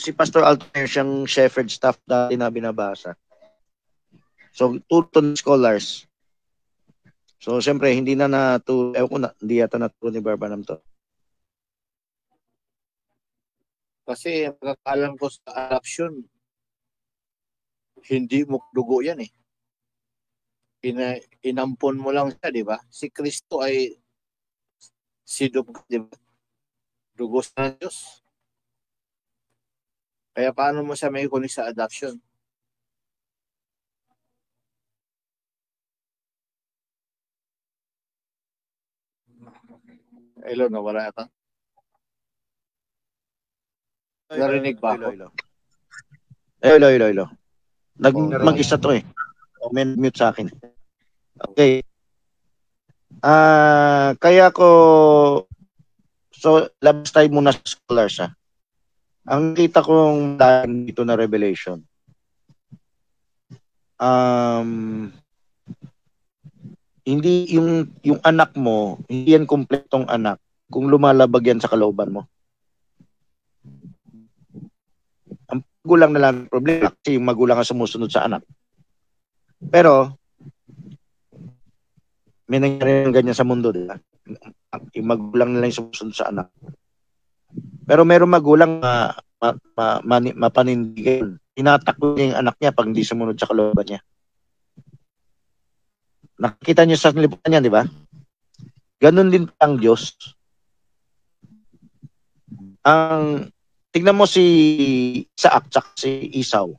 Si Pastor Alton siyang shepherd staff dati na binabasa. So, two scholars. So, siyempre, hindi hindi yata naturo ni Barbanam to. Kasi, pagkakalam ko sa adoption, hindi mo dugo yan eh. Inampon mo lang siya, di ba? Si Kristo ay sidog, di ba? Dugo sa Diyos. Kaya paano mo siya may kunin sa adoption? Hello, nawala yata. Narinig ba ako? Hello. Mag-isa to eh. Mute sa akin. Okay. Kaya labas tayo muna sa scholars ha. Ang kita kong dito na revelation. Hindi yung anak mo, hindi yan kumpletong anak kung lumalabag yan sa kalooban mo. Ang magulang na lang problema kasi yung magulang ang sumusunod sa anak. Pero may nangyari ng ganyan sa mundo, di ba? Yung magulang na lang yung sumusunod sa anak. Pero meron magulang mapanindigan. Tinatakbo niya yung anak niya pag hindi sumunod sa kalooban niya. Nakikita niyo sa lipunan niya, di ba? Ganon din ang Diyos. Tignan mo si Isaac at si Esau.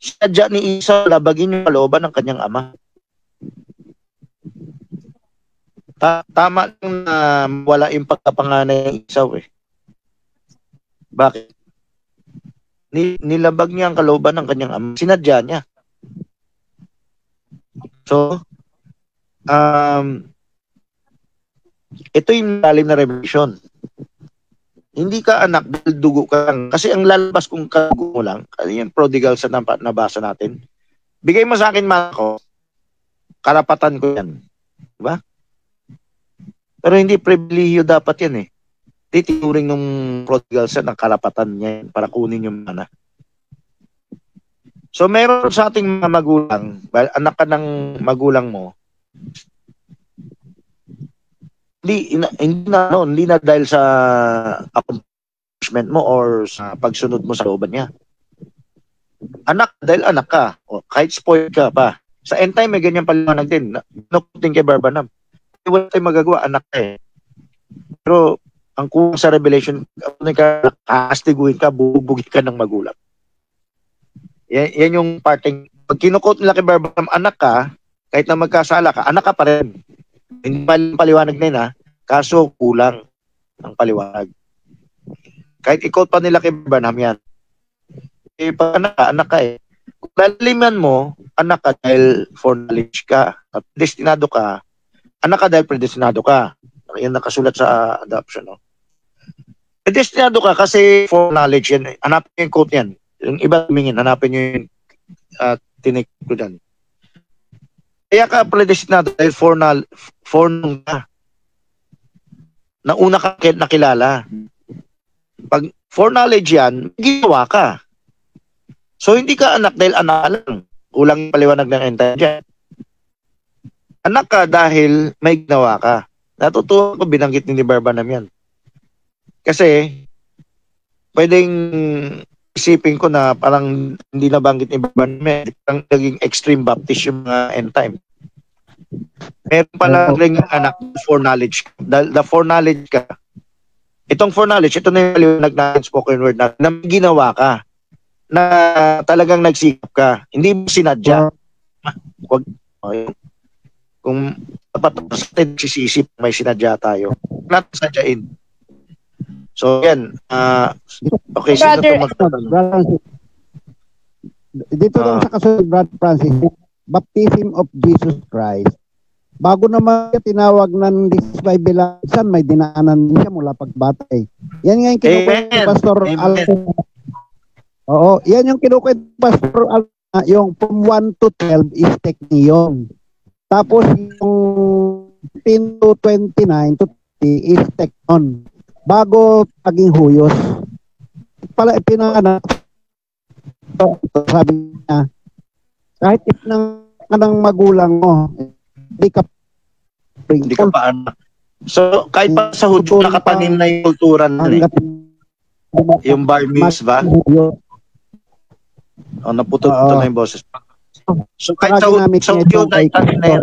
Sadya ni Esau labagin yung kalooban ng kanyang ama. Tama lang na wala yung pagkapanganay ng Esau eh. Bakit? Nilabag niya ang kalooban ng kanyang ama. Sinadya niya. So, ito yung lalim na revelation. Hindi ka anak dahil dugo ka lang. Kasi ang lalabas kung kadugo mo lang, yung prodigal sa nabasa natin, bigay mo sa akin man ako, karapatan ko yan. Diba? Pero hindi pribilehiyo dapat yan eh. Titinuring ng prodigal sa karapatan niya para kunin yung mana. So meron sa ating mga magulang, anak ka ng magulang mo, hindi na dahil sa accomplishment mo or sa pagsunod mo sa looban niya. Anak dahil anak ka, o kahit spoiled ka pa. Sa end time may ganyan paliwanag din. Nakuting kay Barbanam. Wala tayong magagawa, anak ka eh. Pero ang kulang sa revelation, kastiguin ka, bubugin ka ng magulang. Yan yung parting, pag kinukot nila kay Barbanam, anak ka, kahit na magkasala ka, anak ka pa rin. Hindi paliwanag na yun ha, kaso kulang ang paliwanag. Kahit ikot pa nila kay Barbanam yan. Eh, pag anak ka eh. Kung laliman mo, anak ka dahil foreknowledge ka, at destinado ka, anak ka dahil predestinado ka. Yan nakasulat sa adoption. No? Predestinado ka kasi foreknowledge yan. Hanapin yung quote yan. Yung iba tumingin, hanapin nyo yung tinik ko dyan. Kaya ka predestinado dahil foreknown ka. Nauna ka nakilala. Pag foreknowledge yan, ginawa ka. So hindi ka anak dahil anak lang. Kulang paliwanag ng entire dyan. Anak ka dahil may ginawa ka. Natutuwa ko binanggit ni Barbanam yan. Kasi pwedeng isipin ko na parang hindi nabanggit ni Barbanam, parang naging extreme Baptist yung mga end time. Meron pala rin anak foreknowledge. The foreknowledge ka. Itong foreknowledge, ito na yung paliwanag natin spoken word na may ginawa ka. Na talagang nagsikap ka. Hindi mo sinadya. Kung dapat nagsisisip may sinadya tayo. Wala sadyain. So yan. Okay, sino ito magtatanong? Dito lang sa kasunod, Brad Francis, baptism of Jesus Christ. Bago naman tinawag ng this is my beloved son, may dinaanan siya mula pagbata eh. Yan nga yung kinukwento ni Pastor Alton. Oo, yan yung kinukwento ni Pastor Alton. Yung from 1 to 12 is teknion. Tapos yung 10 to 29 to 30 is teknon. bago maging huyos. Pala ipinanganak, sabi niya, kahit ng magulang mo, Hindi ka pa anak. So, kahit pa sa Hudyo, nakatanim na yung kultura na yung bar mitzvah. O, naputol-putol na yung boses. So, kahit sa Hudyo, nakatanim na yan.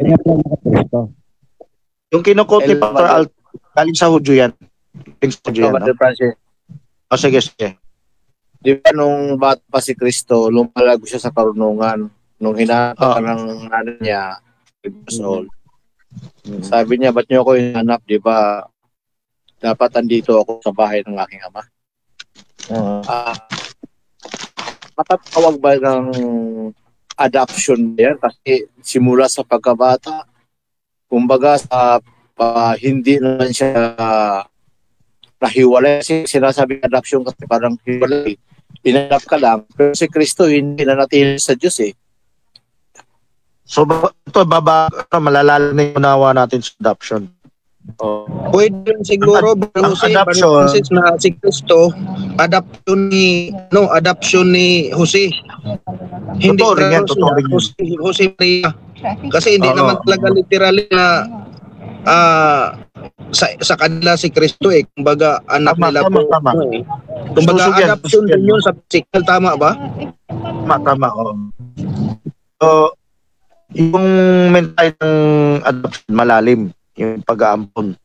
Yung kinukote ni Pastor Al, galing sa Hudyo yan. Galing sa Hudyo yan, no? O, sige, sige. Di ba nung bata pa si Kristo, lumalago siya sa karunungan. Nung hinanap ng nanay niya, 5 years old. Sabi niya, ba't niyo ako hinanap? Di ba, dapat andito ako sa bahay ng aking ama. Matatawag ba ng adoption yan? Kasi simula sa pagkabata, kumbaga sa hindi naman siya nahiwalay. Kasi sinasabi adoption kasi parang hiwalay. Inanap ka lang. Pero si Kristo hindi nanatili sa Diyos eh. So, ito, malalalim na yung unawa natin sa adoption. Pwede yun siguro, ang Jose, adoption, na si Kristo, adoption ni Jose. Hindi totoo rin yan, totoo rin yan. Jose Maria. Kasi hindi naman talaga literal na sa kanila si Kristo eh. Kumbaga, anak nila po. Kumbaga, adoption din yun sa physical, tama ba? Tama. So, yung mental ng adoption, malalim. Yung pag-aampon.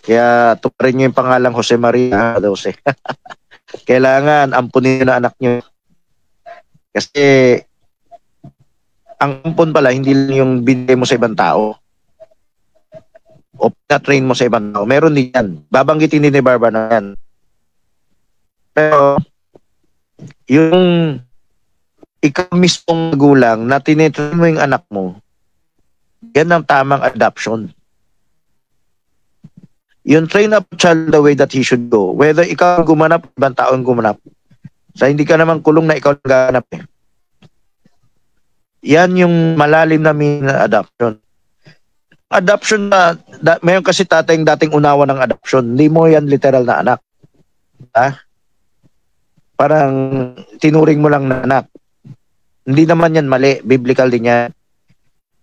Kaya tuparin nyo yung pangalang Jose Maria. Kailangan ampunin nyo na anak nyo. Kasi ang ampon pala, hindi lang yung binigay mo sa ibang tao o na-train mo sa ibang tao. Meron din yan. Babanggitin din ni Barba na yan. Pero yung ikaw mismong magulang na tinitrain mo yung anak mo, yan ang tamang adoption. Yung train up child the way that he should go. Whether ikaw ang gumanap, ibang tao ang gumanap. So, hindi ka naman kulong na ikaw ang ganap eh. Yan yung malalim na meaning na adoption. Adoption na, mayroon kasi tatayong dating unawa ng adoption. Hindi mo yan literal na anak. Ha? Parang tinuring mo lang na anak. Hindi naman yan mali. Biblical din yan.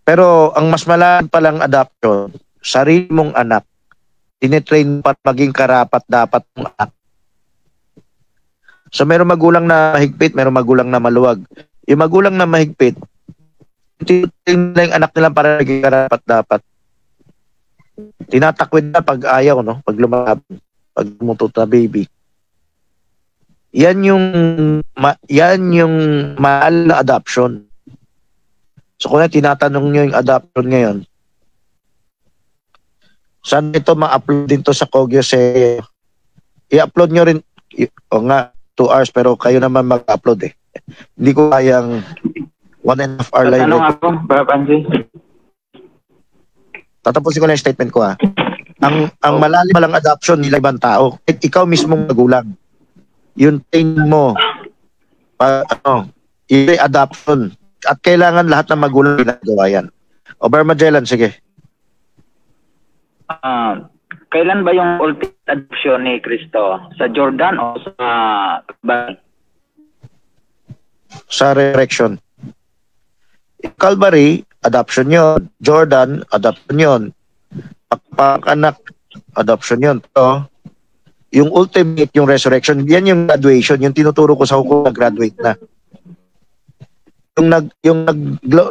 Pero ang mas malalim palang adoption, sarili mong anak, tinitrain para maging karapat dapat mong anak. So mayroong magulang na mahigpit, mayroong magulang na maluwag. Yung magulang na mahigpit, tinitrain na yung anak nila para maging karapat dapat. Tinatakwid na pag ayaw, no? Pag lumabas, pag mutot na baby. Yan yung mahal na adoption. So kung tinatanong nyo yung adoption ngayon, saan ito ma-upload din to sa Kogyo say i-upload nyo rin o nga 2 hours pero kayo naman mag-upload eh. Hindi ko kayang 1.5 hour live. Tanong ako, Papansin. Tatapusin ko na yung statement ko ha. Ang malalim palang adoption nila ibang tao. Ikaw mismong magulang. Yung train mo i-adoption. At kailangan lahat ng magulang ginagawa yan. Ober Magellan, sige. Kailan ba yung ultimate adoption ni Kristo? Sa Jordan o sa Calvary? Sa resurrection. Calvary, adoption yon. Jordan, adoption yon. Pagpakanak, adoption yon. So, yung ultimate, yung resurrection, yan yung graduation, yung tinuturo ko sa hukom na graduate na. Yung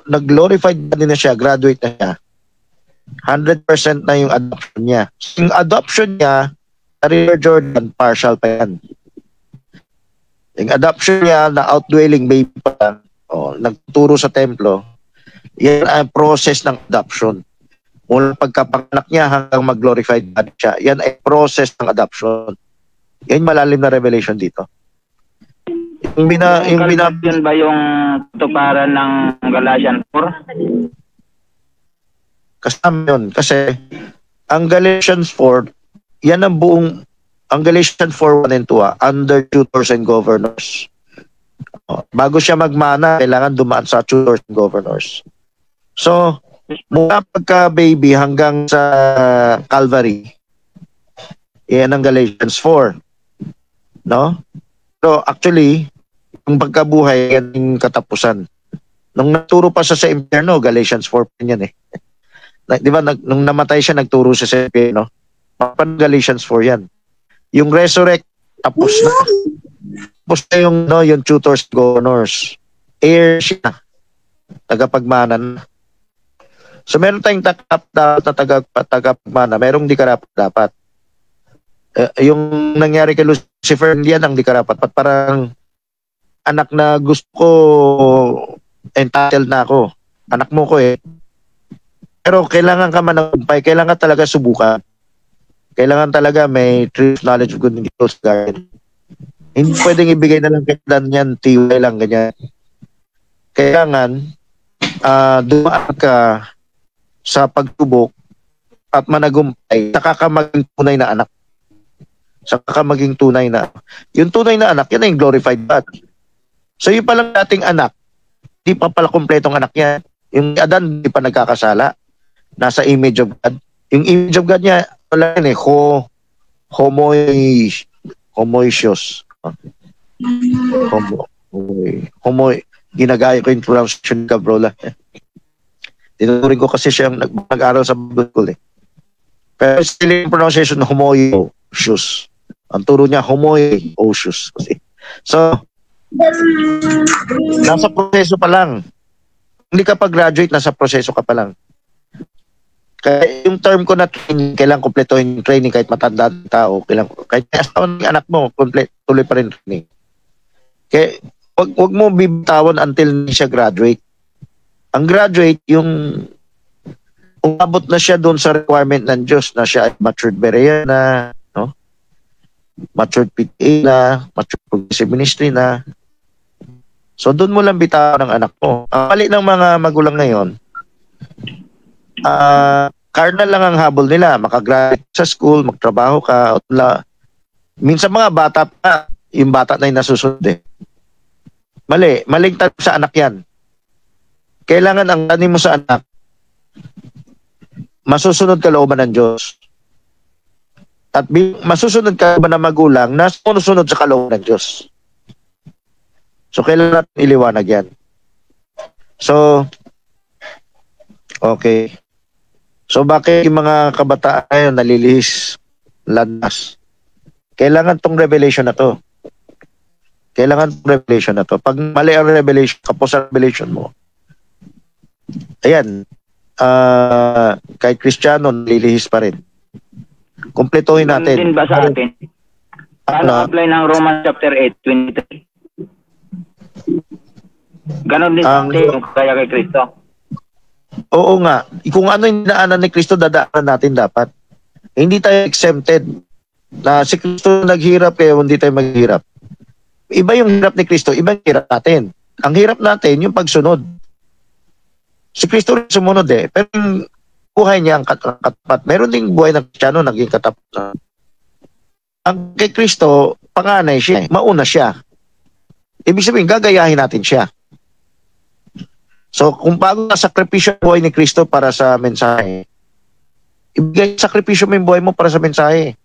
nag-glorified na din siya, graduate na siya. 100% na yung adoption niya. Yung adoption niya, sa River Jordan, partial pa yan. Yung adoption niya na outdwelling baby pa yan, nagturo sa templo, yan ang process ng adoption. Mula pagkapanganak niya hanggang mag-glorified body siya, yan ay process ng adoption. Yan malalim na revelation dito. Yung yun ba yung tuparan ng Galatians 4? Kasama yun. Kasi ang Galatians 4, yan ang buong, ang Galatians 4, 1 and 2, under tutors and governors. Bago siya magmana, kailangan dumaan sa tutors and governors. So, mula pagka-baby hanggang sa Calvary, Yan ang Galatians 4. No? So actually, yung pagkabuhay, yan yung katapusan. Nung naturo pa siya sa impyerno, Galatians 4 pa yan eh. Di ba, nung namatay siya, nagturo siya sa impyerno. Galatians 4 yan. Yung resurrect, tapos na. Tapos na yung, no, yung tutors, governors. Heir siya. Tagapagmana. So meron tayong tagapagmana, merong di karapat dapat. Yung nangyari kay Lucifer, hindi yan ang di karapat. Parang anak na gusto ko, entitled na ako. Anak mo ko eh. Pero kailangan ka managumpay, kailangan talaga subukan. Kailangan talaga may truth, knowledge of good and evil sa garden. Hindi pwedeng ibigay na lang kailan yan, tiway lang, ganyan. Kailangan, dumaan ka sa pagtubok at managumpay, saka ka maging tunay na anak. Saka ka maging tunay na. Yung tunay na anak, yan ay glorified God. So yung palang dating anak, di pa pala kompletong anak yan. Yung Adan, di pa nagkakasala. Nasa image of God. Yung image of God niya, wala yan eh, homoisios. Ginagaya ko yung pronunciation ka, bro. Tinuturing ko kasi siyang nag-aral sa Bible school eh. Pero still yung pronunciation, homoisios. Ang turo niya, homoisios. So, nasa proseso pa lang. Hindi ka pa-graduate, nasa proseso ka pa lang. Kaya yung term ko na training, kailangan kumpletuhin yung training kahit matanda ang tao. Kahit asawa ng anak mo, tuloy pa rin training. Kaya wag mo bibitawan until hindi siya graduate. Ang graduate, yung umabot na siya doon sa requirement ng Diyos na siya ay matured berean na, no? Matured PTA na, matured progressive ministry na. So doon mo lang bitawan ng anak mo. Ang mali ng mga magulang ngayon, carnal lang ang habol nila. Makagraduate sa school, magtrabaho ka. Minsan mga bata pa, yung bata na yung nasusunod eh. Mali. Maling tanong sa anak yan. Kailangan ang tanim mo sa anak, masusunod ka looban ng Diyos. At masusunod ka ba na magulang na sumusunod sa kalooban ng Diyos. So, kailangan natin iliwanag yan. So, okay. So bakit yung mga kabataan ngayon nalilihis, landas? Kailangan tong revelation na to. Pag mali ang revelation, kapos ang revelation mo, ayan, kahit Kristiyano, nalilihis pa rin. Kumpletuhin natin. Din ba sa atin? Paano apply ng Romans chapter 8:23? Ganon din sa atin, kaya kay Kristo. Oo nga. Kung ano yung dinaanan ni Kristo, dadaanan natin dapat. Hindi tayo exempted. Na si Kristo naghirap, kaya hindi tayo maghirap. Iba yung hirap ni Kristo, ibang hirap natin. Ang hirap natin, yung pagsunod. Si Kristo rin sumunod eh. Pero yung buhay niya ang katapat. Meron ding buhay ng Kristiyano naging katapat. Ang kay Kristo, panganay siya. Mauna siya. Ibig sabihin, gagayahin natin siya. So, kung bago na sakripisyo ang buhay ni Kristo para sa mensahe, ibigay sakripisyo mo yung buhay mo para sa mensahe.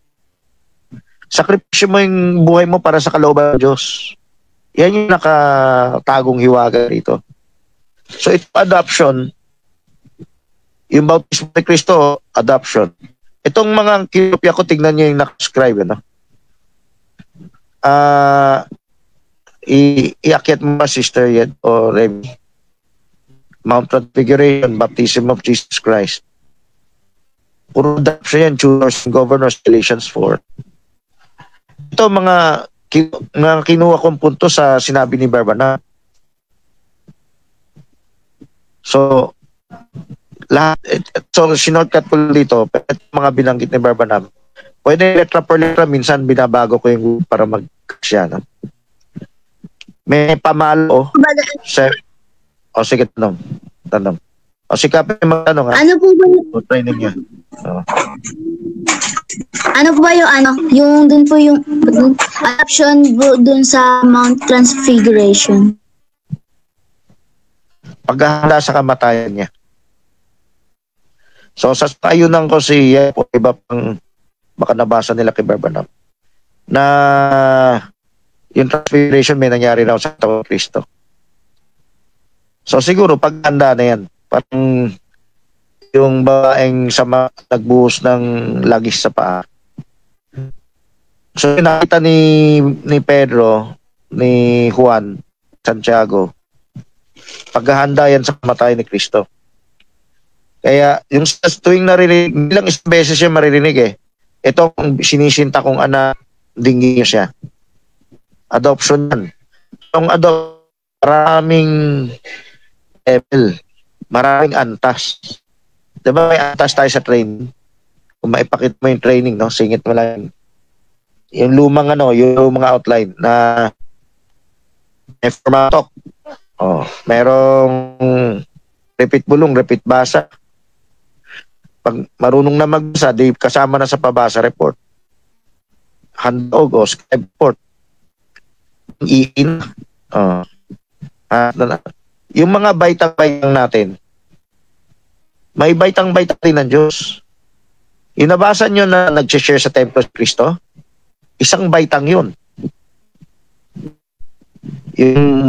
Sakripisyo mo yung buhay mo para sa kalooban ng Diyos. Yan yung nakatagong hiwaga rito. So, ito adoption, yung bautismo ni Kristo, adoption. Itong mga kinopya ko, tignan nyo yung nakascribe, ano? Iakyat mo ba, Sister Yed o Remy? Mount Transfiguration, Baptism of Jesus Christ. Puro adoption yan, tutors and governors, Galatians 4. Ito mga kinuha kong punto sa sinabi ni Barbanam. So, sinortcut ko dito, mga binanggit ni Barbanam. Pwede letra per letra, minsan binabago ko yung para mag-siya. No? May pamalo. Sige, tanong. Sikapin magtanong. Ano po ba yung... Training niya. Ano po ba yung dun po yung adoption dun sa Mount Transfiguration? Paghahanda sa kamatayan niya. So, sa tayunan ko si iba pang baka nabasa nila kay Barbanam, na yung transfiguration may nangyari raw sa katawan ng Kristo. So siguro paghanda na yan. Parang yung babaeng nagbuhos ng lagis sa paa. So nakita ni Pedro, ni Juan, Santiago, paghahanda yan sa kamatay ni Kristo. Kaya yung tuwing narinig, bilang isang beses siya maririnig ito kung sinisinta kong anak, dingi niyo siya. Adoption yan. Yung maraming level, maraming antas. Diba may antas tayo sa training? Kung maipakita mo yung training, no? Singit mo lang yung lumang yung mga outline na may formatok. Merong repeat bulong, repeat basa. Pag marunong na magbasa, di kasama na sa pabasa report. Handog o scribe report. Yung mga baitang-baitang natin, may baitang-baitang din ng Diyos. Yung nabasa nyo na nag-share sa Templo ni Cristo, isang baitang yun. Yung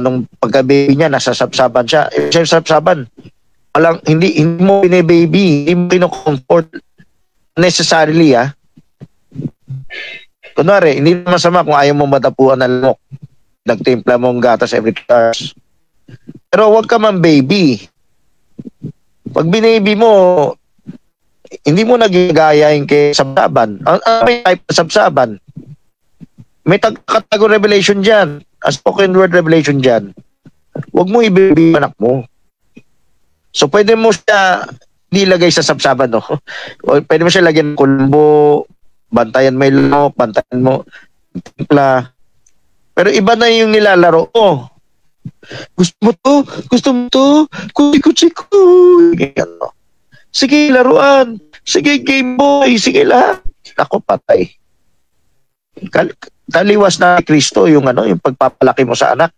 nung pagka-baby niya, nasa sapsaban siya. Siya sapsaban. Hindi mo bine-baby, hindi mo kino-comfort necessarily, Kunwari, hindi masama kung ayaw mo matapuan ng lamok. Nagtimpla mong gatas every 2 hours. Pero huwag ka man baby. Pag binaby mo, hindi mo nagagayain kay sabsaban. May type na sabsaban. May katago revelation dyan. A spoken word revelation dyan. Huwag mo i-baby anak mo. So pwede mo siya nilagay sa sabsaban, no? O pwede mo siya lagyan ng kulumbo, bantayan mo yung lamok, bantayan mo timpla. Pero iba na yung nilalaro. Gusto mo to? Kuchi-kuchi-ko. Sige, laruan. Sige, Game Boy. Sige, lahat. Ako, patay. Taliwas na Kristo yung yung pagpapalaki mo sa anak.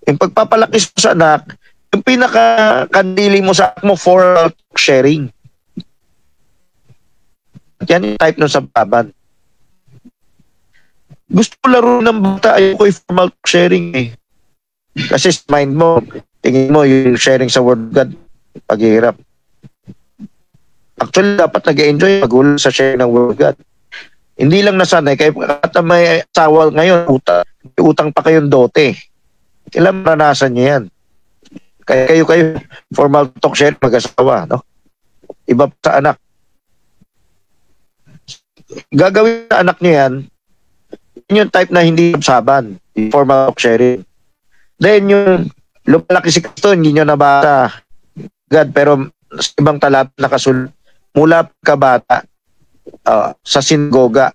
Yung pagpapalaki mo sa anak, yung pinaka-kandili mo sa anak mo for sharing. Yan yung type ng sabsaban. Gusto ko laro ng bata, ayoko i-formal sharing Kasi mind mo, tingin mo yung sharing sa Word of God, paghihirap. Actually, dapat nag-enjoy magulang sa sharing ng Word of God. Hindi lang nasanay, kaya may asawa ngayon, utang pa kayong dote. Kailan maranasan niyo yan? Kaya kayo, formal talk sharing mag-asawa, no? Iba pa sa anak. Gagawin sa anak niyo yan, yung type na hindi sabsaban, formal talk sharing. Then yung lumalaki si Kristo, hindi nyo nabasa God, pero sa ibang talap nakasul mula pagkabata sa sinagoga.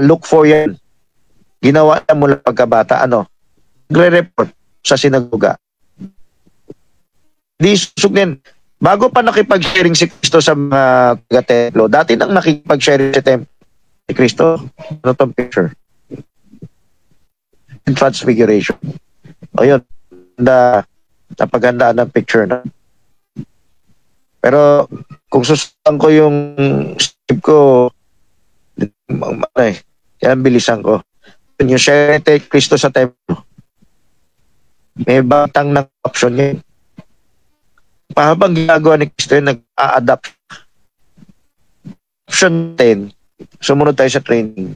Look for yan. Ginawa na mula pagkabata, nagre-report sa sinagoga. Di susugnin. Bago pa nakipag-sharing si Kristo sa mga taga-templo, dati nang nakipag-sharing si templo si Kristo, tong picture? In transfiguration. Yun. Napagandaan ng picture na. Pero, kung susundan ko yung step ko, kaya bilisan ko. Yung sharing si Kristo sa templo, may batang ng option niya. Pahabang ginagawa ni Kristo yun, nag-a-adapt. Option 10, sumunod tayo sa training.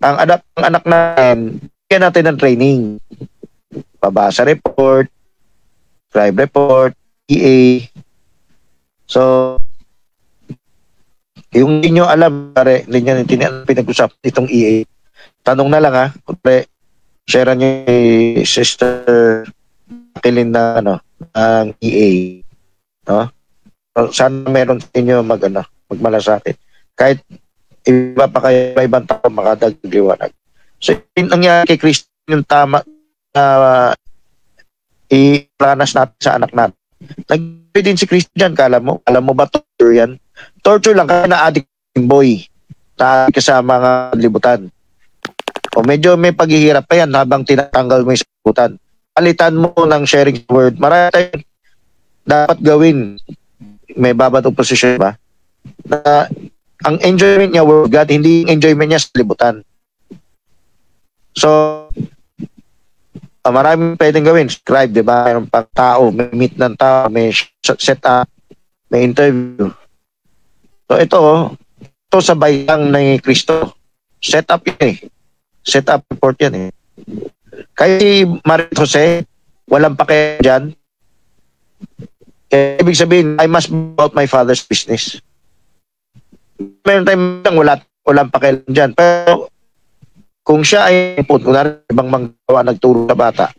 Ang anak natin, bigyan natin ng training. Pabasa report, scribe report, EA. So, yung hindi nyo alam, hindi nyo pinag-usap itong EA. Tanong na lang kumpre, share nyo yung sister Kilin na ang EA. No? So, sana meron sa inyo magmalasakit. Kahit iba pa kayo, ibang tao makadagliwanag. So, yung nangyari kay Kristo, yung tama na i-planas natin sa anak natin. Nag-ibig din si Kristo dyan, alam mo ba torture yan? Torture lang, kaya na-addict yung boy. Na-addict ka sa mga libutan. O medyo may paghihirap pa yan habang tinatanggal mo yung libutan. Palitan mo ng sharing word. Marami tayong dapat gawin. may babad opposition ba? Na ang enjoyment niya word God, hindi yung enjoyment niya sa libutan. So, maraming pwedeng gawin. Scribe, di ba? Mayroon pang tao, may meet ng tao, may set up, may interview. So, ito sabay lang ni Kristo. Set up yun eh. Set up report yan eh. Kaya si Maria Jose, walang pakialam dyan. Kaya ibig sabihin, I must be about my father's business. Meron tayong walang pakialam dyan. Pero, kung siya ay kunwari ibang manggawa nagturo sa bata,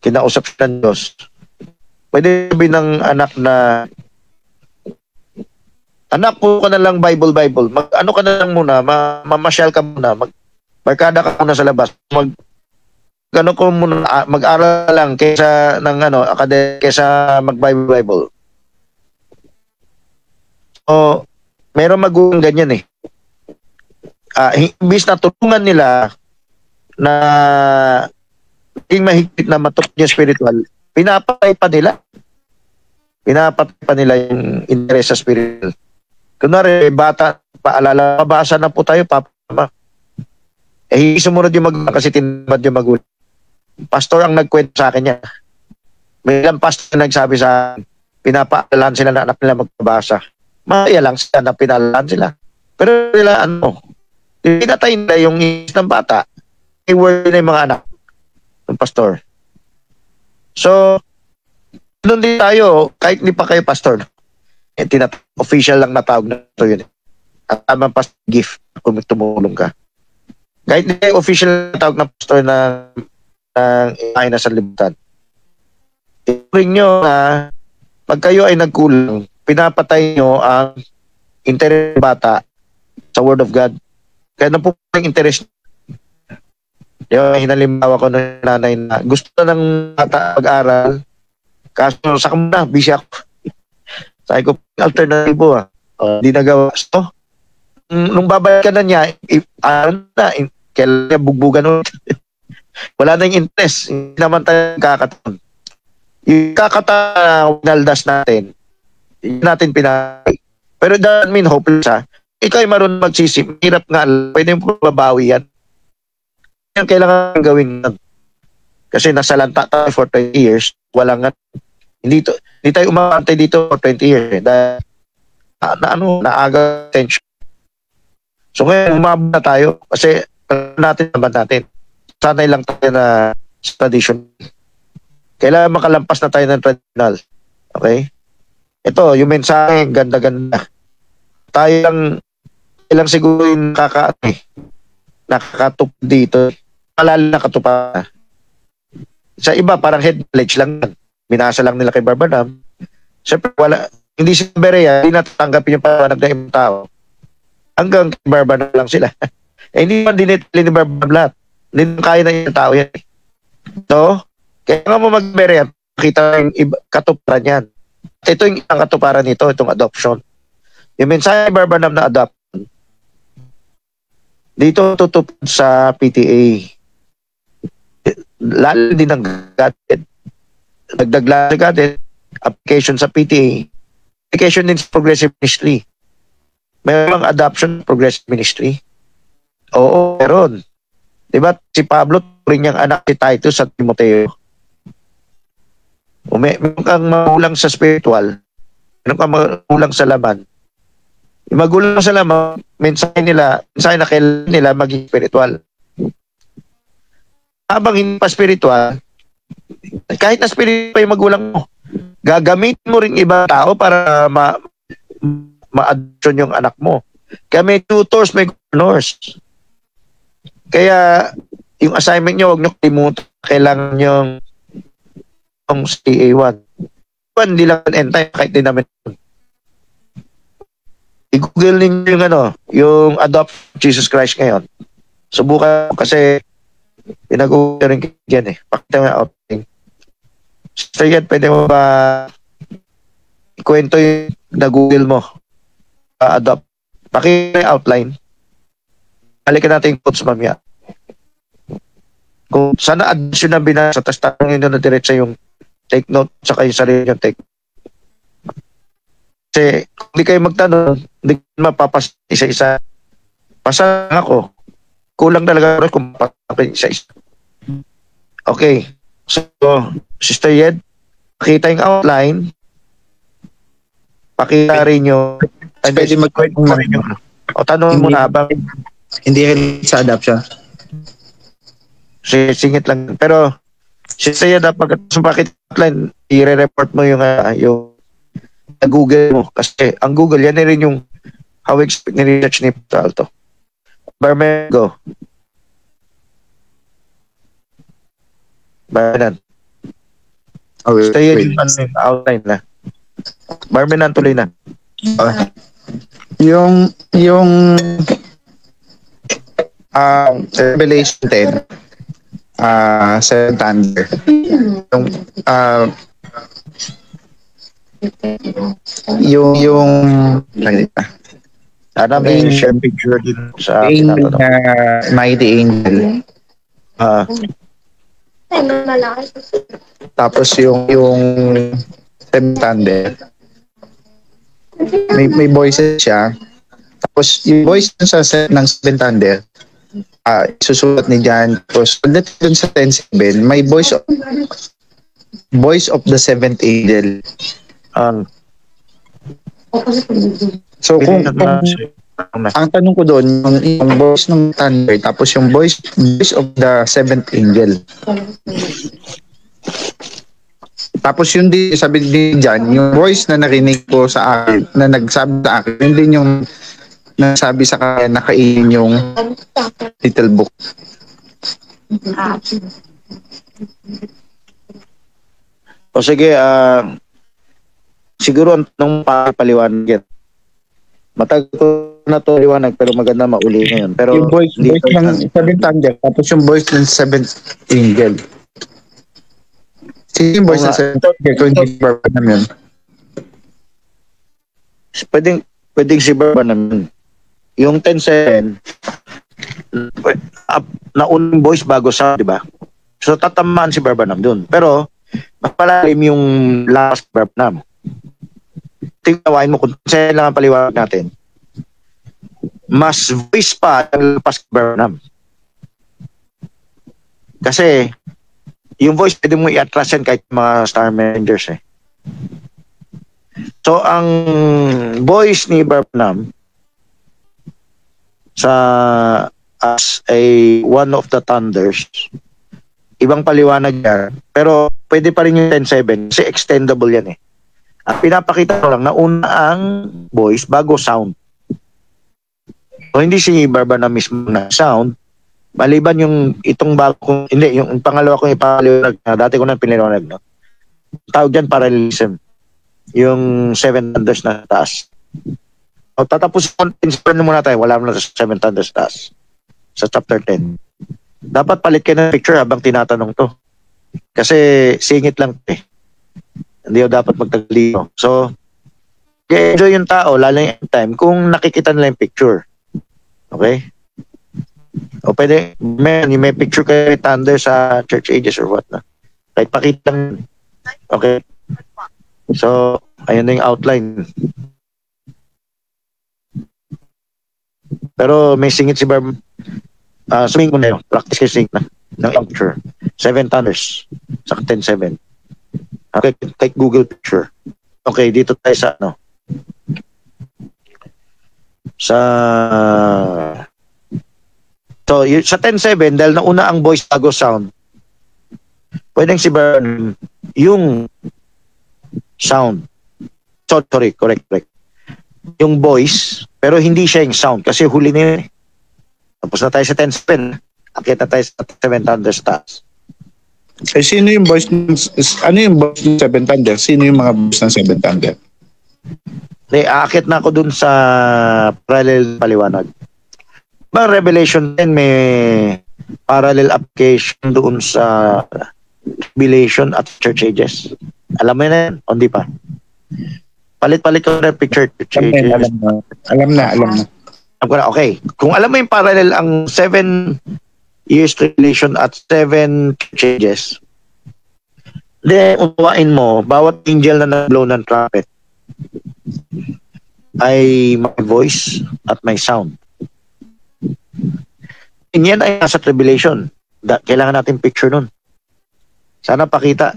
kinausap siya ng Diyos, pwede sabihin ng anak na, anak, po ka na lang Bible. Ano ka na lang muna, mamasyal ka muna, barkada ka muna sa labas, mag-aral lang kaysa ng kaysa mag-Bible. So, meron magulang ganyan eh. Imbis na tulungan nila na maging mahigpit na matok yung spiritual, pinapatay pa nila yung interes sa spiritual. Kunwari, bata, paalala, mabasa na po tayo, papa. Sumunod yung magulang kasi tinamad yung magulang. Pastor ang nagkwento sa akin niya. May ilang pastor na nagsabi sa akin, pinapaalaan sila na anak nila magbabasa. Maya lang sila na pinalaan sila. Pero nila pinatay nila yung isip ng bata. I-word na yung mga anak ng pastor. So, doon din tayo, kahit hindi pa kayo pastor, official lang na tawag na ito yun. At tamang pastor gift kung tumulong ka. Kahit hindi kayo official na tawag na pastor ng ay nasa libutan. I-bring nyo na pag kayo ay nagkulang, pinapatay nyo ang interes ng bata sa Word of God. Kaya na po ang interest. Yung hinalimbawa ko ng nanay na gusto na ng bata mag-aral, kaso sa kamuna, busy ako. Sabi ko, alternatibo hindi nagawa. So, nung babalik ka na niya, kailan niya bugbugan ulit. Wala na yung interest. Hindi naman tayo kakataon. Yung kakataon na naldas natin, hindi natin pinay. Pero that mean hopeless ikaw ay marunong magsisip. Hirap nga. Pwede mo babawi yan. Yan kailangan gawin yan. Kasi nasa lanta tayo for 20 years. Walang hindi tayo umantay dito for 20 years. Dahil naaga attention. So ngayon, umabot na tayo. Kasi naman natin. Sanay lang tayo na tradition. Kailangan makalampas na tayo ng traditional. Okay? Ito, yung mensahe, ganda-ganda. Tayo lang siguro yung nakakatup dito. Malala na katupa. Sa iba, parang head knowledge lang. Minasa lang nila kay Barbanam. Siyempre, hindi si Berea, hindi natatanggapin yung pawanag ng ibang tao. Hanggang kay Barbanam lang sila. Hindi man dinitili ni Barbanam lahat. Hindi kaya na yung tao yan. So, kaya nga mo mag-Berea, makita yung katuparan yan. At ito yung katuparan nito, itong adoption. Yung mensahe ni Barbanam na adopt, dito tutupad sa PTA. Lalo din ng gadget. Nagdagla sa gadget, application sa PTA. Application din sa Progressive Ministry. Mayroong adoption Progressive Ministry. Oo, meron. Diba si Pablo, rin niyang anak si Titus at Timoteo. Meron kang magulang sa spiritual, meron kang magulang sa laman. Yung magulang sa laman, mensahe na kailangan nila maging spiritual. Habang hindi pa spiritual, kahit na spiritual pa yung magulang mo, gagamitin mo rin ibang tao para ma-adoption yung anak mo. Kaya may tutors, may governors. Kaya yung assignment nyo, huwag nyo kalimutan, kailangan yung CA1. Hindi lang end time, kahit din namin. I-google ninyo yung adopt Jesus Christ ngayon. Subukan kasi pinag-google rin yan eh. Pakita mo yung outing. So yan, pwede mo ba ikwento yung na-google mo? Adopt. Pakita yung outline. Balikan natin yung quotes mamaya. Kung sana adoption na binasa, tapos tanongin nyo na diretsa yung Take note sa kayo sarili nyo. Kasi kung hindi kayo magtanong, hindi kayo mapapas isa-isa. Pasa ako. Kulang talaga kung papapin isa-isa. Okay. So, Sister Yed, pakita yung outline. Pakita rin yung Pwede o tanong mo na habang hindi rin sa adoption. singit lang. Pero Sister Yed, pagkatapos outline, i-report mo yung Google mo. Kasi ang Google, yan rin yung how we expect ni research ni Alto. Barman, go. Barman. Stay in outline na. Barman, tuloy na. Yung Revelation 10, Seven Thunder. Yung Sana may share picture din sa angel na mighty angel. Tapos yung Seven Thunder. May voices siya. Tapos yung voice ng Seven Thunder, susulat ni Jan. Tapos pagdating dun sa 10:7, may voice of the seventh angel. So kung ang tanong ko doon, yung voice ng thunder, tapos yung voice of the seventh angel. Tapos yun din, sabi din dyan, yung voice na narinig ko sa akin, na nagsabi sa akin, yun din yung nasabi sa kanya, nakainin yung little book. O sige, siguro nung paliwanag yan. Matagal ko na to liwanag pero maganda mauli ngayon. Pero yung voice ng seventh thunder, tapos yung voice ng seventh angel. Sige yung voice ng seventh angel, kung hindi Barbanam yun. Pwedeng si Barbanam. Yung 10:7, naunang voice bago sa, di ba? So tatamaan si Barbanam dun. Pero mapalalim yung last Barbanam. Tingnawain mo kung saan lang ang paliwanag natin. Mas voice pa ang lapas Barbanam. Kasi yung voice pwede mo i-attract yan kahit mga Star Messengers eh. So ang voice ni Barbanam sa as a one of the thunders, ibang paliwanag yan, pero pwede pa rin yung 10:7 kasi extendable yan eh. Ang pinapakita ko lang na una ang voice bago sound. So hindi si Barbanam mismo na sound, maliban yung itong bago, hindi, yung pangalawa kong ipaliwanag na dati ko na pinaliwanag, no? Tawag dyan parallelism. Yung seven thunders na taas. O tatapos muna tayo, wala mo na sa seven thunders taas. Sa chapter 10. Dapat palit kayo ng picture habang tinatanong to. Kasi singit lang eh. Hindi dapat magtagalino. So, enjoy yung tao, lalo yung time, kung nakikita nila yung picture. Okay? O pwede, may picture kayo ng thunder sa church ages or what na. Kahit pakita lang. Okay? So, ayun na yung outline. Pero may singit si Barb. Swing mo na yun. Practice kayo sing na. Ng picture. 7 thunders. Sa 10:7. Okay, take Google picture. Okay, dito tayo sa ano. So, sa 10:7, dahil nauna ang voice bago sound, pwedeng si Barbanam yung sound. So, sorry, correct. Yung voice, pero hindi siya yung sound kasi huli na yun eh. Tapos na tayo sa 10:7. Akit na tayo sa 7 thunders taas. Sino yung voice ano yung voice ng Seven Thunder? Sino yung mga voice ng Seven Thunder? Aakit na ako dun sa parallel paliwanag. Revelation 10 may parallel application doon sa Revelation at Church Ages. Alam mo na yan? O hindi pa? Palit-palit ko na picture. Alam na. Okay. Kung alam mo yung parallel ang 7 years tribulation at 7 church ages, Then, unawain mo, bawat angel na nag-blow ng trumpet ay may voice at may sound. And yan ay nasa tribulation. Kailangan natin picture nun. Sana pakita.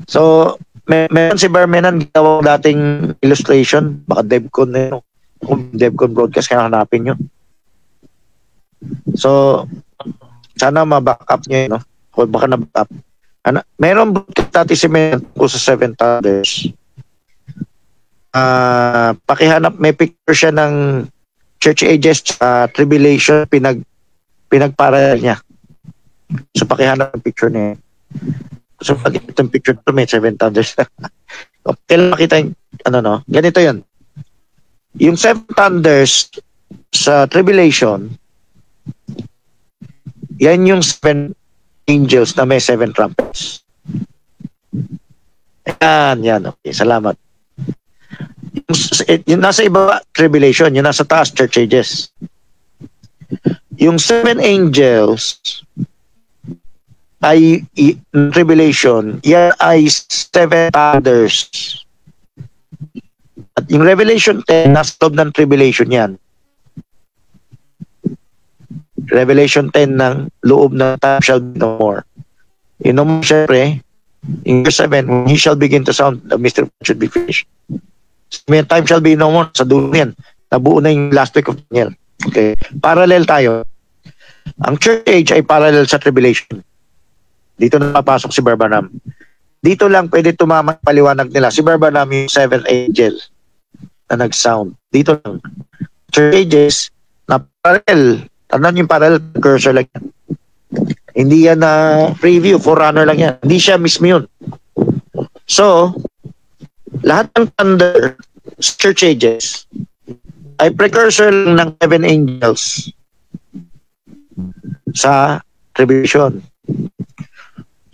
So, meron si Barmenan ginawang dating illustration. Baka DevCon na yun. Kung DevCon broadcast, kaya hanapin nyo. So, sana ma-back up nyo yun, no? O baka na-back up. Meron broadcast dati si Menan ko sa Seven Thunders. Pakihanap, may picture siya ng Church Ages Tribulation, pinagparallel niya. So, pakihanap ang picture niya. So, pag itong picture ito, may 7 thunders. Kailan makita yung, ganito yun. Yung 7 thunders sa tribulation, yan yung 7 angels na may 7 trumpets. Yan. Okay, salamat. Yung nasa iba, tribulation. Yung nasa taas, church ages. Yung 7 angels ay tribulation, yan ay 7 thunders. At yung Revelation 10, nasa loob ng tribulation yan. Revelation 10 ng loob ng time shall be no more. You know, syempre, in verse 7, when he shall begin to sound, the mystery should be finished. May time shall be no more. Sa dulo yan. Nabuo na yung last week of Daniel. Okay. Parallel tayo. Ang church age ay parallel sa tribulation. Dito na papasok si Barbanam. Dito lang pwede tumama paliwanag nila. Si Barbanam yung 7th angel na nag-sound. Dito lang. Church ages na parallel. Tandaan yung parallel cursor lang yan. Hindi yan na preview, forerunner lang yan. Hindi siya mismo yun. So, lahat ng thunder sa church ages ay precursor lang ng 7 angels sa tribulation.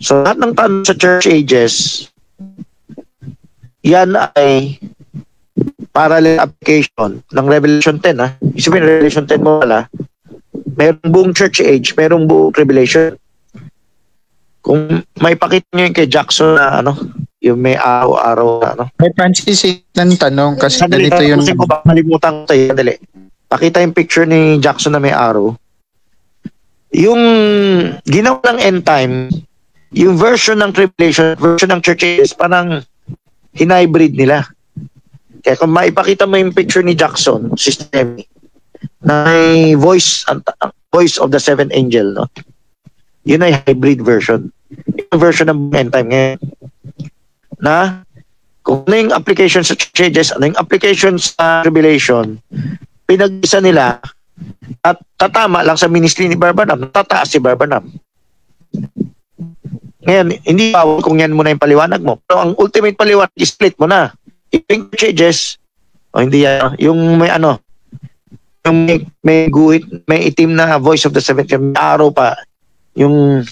So, lahat ng thunder sa church ages, yan ay parallel application ng Revelation 10. Isipin, Revelation 10 mo wala, mayroong buong church age, mayroong buong tribulation. Kung may pakita nyo yung kay Jackson na yung may araw-araw na May Francis, ng tanong kasi ganito yun. Kasi ko ba malimutan ko tayo, dali. Pakita yung picture ni Jackson na may araw. Yung ginawa ng end time, yung version ng tribulation, version ng church ages, parang hinhybrid nila. Kaya kung maipakita mo yung picture ni Jackson, Sister Emmy, na may voice of the 7th angel, no? Yun ay hybrid version. Yung version ng end time ngayon. Na kung ano yung application sa church ages, ano yung application sa tribulation, pinag-isa nila at tatama lang sa ministry ni Barbanam, tataas si Barbanam. Ngayon, hindi bawal kung yan muna yung paliwanag mo. Pero ang ultimate paliwanag, split mo na. Yung church ages, hindi yan, yung may yung may guhit, may itim na voice of the 7th, may araw pa, yung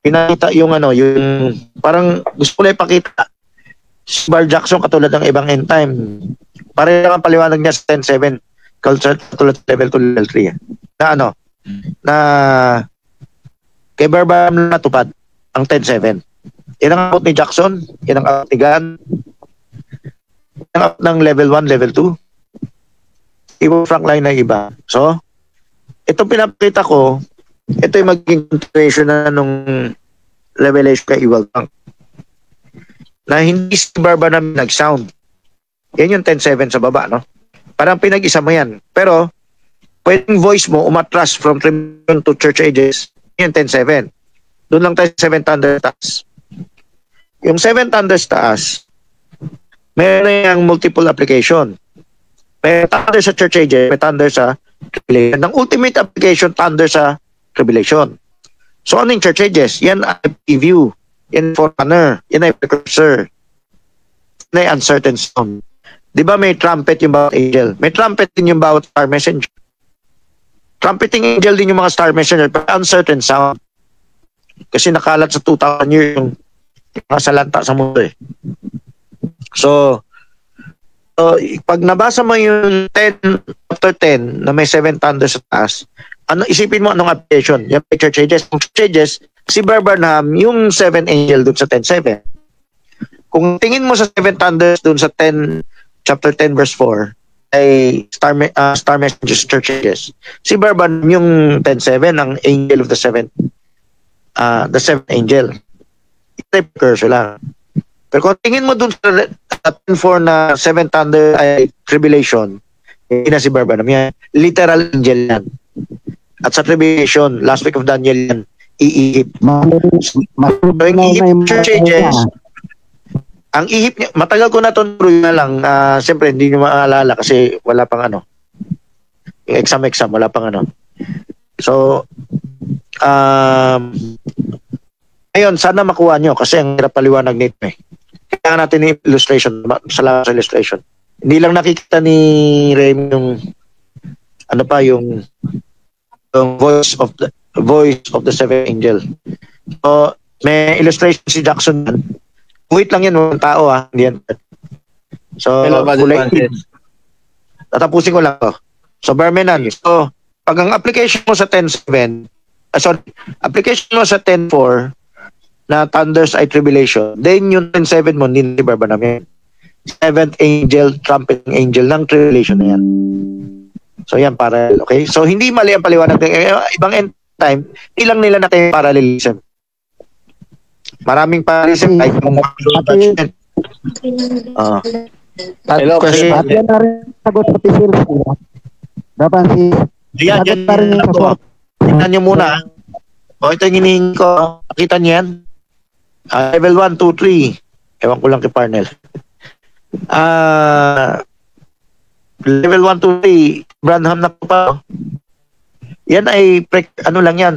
pinakita yung yung parang gusto ko lang ipakita si Bar Jackson katulad ng ibang end time. Pareho lang ang paliwanag niya sa 10.7 katulad level 2, level 3. Na na kay Barbanam natupad ang 10.7. Yan ang out ni Jackson, yan ang out ni Gan, yan ang out ng level 1, level 2. Iba frank line na iba. So, itong pinapakita ko, ito yung magiging continuation na nung revelation kay Ewald Bank. Na hindi si Barbanam nag-sound. Yan yung 10.7 sa baba, no? Parang pinag-isa mo yan. Pero, pwedeng voice mo umatras from tribulation to church ages, yung 10.7. Doon lang tayo 7 thunders taas. Yung 7 thunders taas, meron yung multiple application. May thunder sa church ages, may thunder sa tribulation. Ang ultimate application, thunder sa tribulation. So, ano yung church ages? Yan ay preview. Yan forerunner. Yan ay precursor. Yan ay uncertain sound. Di ba may trumpet yung bawat angel? May trumpet din yung bawat star messenger. Trumpeting angel din yung mga star messenger, pero uncertain sound. Kasi nakalat sa 2,000 years yung nasa lanta sa mundo eh. So, pag nabasa mo yung 10 chapter 10 na may 7 thunders sa taas, isipin mo anong application? Yung church ages. Yung church ages, Si Barbanham, yung 7 angel doon sa 10:7. Kung tingin mo sa 7 thunders doon sa chapter 10 verse 4 ay star messengers, church ages. Si Barbanham yung 10:7 ang angel of the seventh angel. Type curse lang. Pero kung tingin mo dun sa 10:4 na 7 thunder ay tribulation, hindi na si Barbanham yan. Literal angel yan. At sa tribulation, last week of Daniel yan, iihip. So, yung ihip church ages, ang ihip niya, matagal ko na ito na lang, siyempre hindi nyo maalala kasi wala pang ano. Yung exam, wala pang ano. So, ayun, sana makuha nyo kasi ang hirap paliwanag nito eh. Kailangan natin yung illustration, salamat sa illustration. Hindi lang nakikita ni Rem yung ano pa yung voice of the seventh angel. So, may illustration si Jackson yan. Wait lang yan, walang tao hindi yan. So, tatapusin ko lang to. So, Barmenan. So, pag ang application mo sa 10:7, application mo sa 10:4 na thunders ay tribulation, then yung 10:7 mo, hindi Barbanham yan. Seventh angel, trumpeting angel ng tribulation na yan. So yan, parallel. Okay? So hindi mali ang paliwanag. Ibang end time, ilang nila natin parallelism. Maraming parallelism. Kahit mong judgment. Hello, question. At yan na rin sagot sa PCL. Dapat si... Yan na rin yung sagot. Tingnan nyo muna. O ito yung hinihingi ko. Nakita nyo yan? Level 1, 2, 3. Ewan ko lang kay Parnell. Level 1, 2, 3. Branham na pa. Yan ay ano lang yan.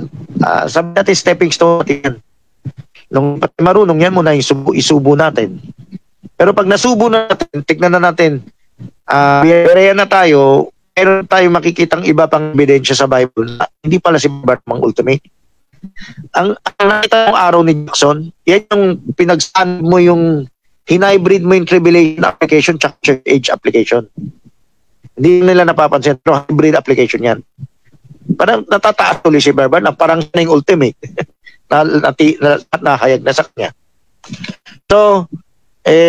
Sabi natin stepping stone yan. Nung pati marunong yan muna isubo natin. Pero pag nasubo na natin, tignan na natin, biyaya na tayo, meron tayong makikitang iba pang ebidensya sa Bible na hindi pala si Barnham ang ultimate. Ang nakita mong araw ni Jackson, yan yung pinagsan mo yung hinybrid mo yung tribulation application tsaka church age application. Hindi nila napapansin, pero hybrid application yan. Parang natataas tuloy si Barbanham, parang siya yung ultimate. Nahayag na sa kanya. So,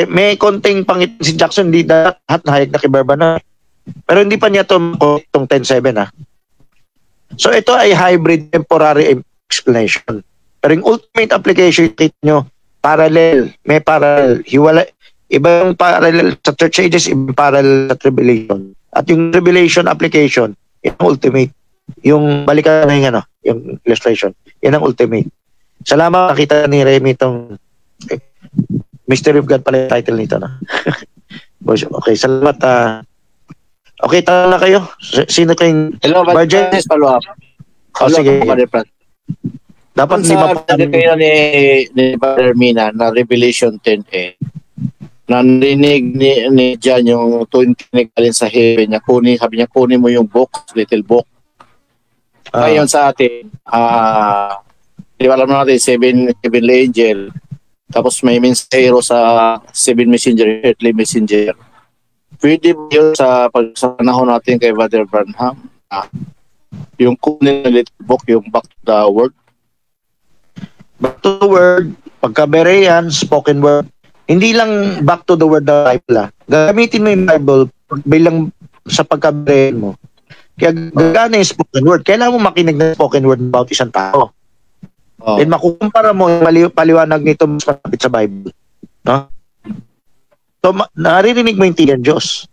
may konting pangit si Jackson, hindi lahat nahayag na kay Barbanham. Pero hindi pa niya itong 10:7 So, ito ay hybrid temporary explanation. Pero yung ultimate application, kita nyo, parallel, may parallel. Iba yung parallel sa church ages, iba yung parallel sa tribulation. At yung tribulation application, yung ultimate. Yung balikan na yung illustration. Yan ang ultimate. Salamat, nakita ni Remy itong Mystery of God pala yung title nito. Okay, salamat. Okay, tanong na kayo. Sino kayong... Hello, Barjen? follow up. Sige. Dapat Kung sa kayo ni Brother Mina na Revelation 10 narinig ni John yung tuwing galing sa heaven niya, sabi niya, kunin mo yung book, little book. Ngayon sa atin, di ba alam natin, seven angel, tapos may mensahero sa 7 messenger, earthly messenger. Pwede ba yun sa panahon natin kay Brother Branham? Yung kunin ng little book, yung back to the word? Back to the word, pagka-Berean, spoken word, hindi lang back to the word of the Bible. Gagamitin mo yung Bible bilang sa pagka-Berean mo. Kaya gagana yung spoken word. Kailangan mo makinig ng spoken word about isang tao. Then makukumpara mo yung paliwanag nito mas malapit sa Bible. No? So, naririnig mo yung tiyan Diyos.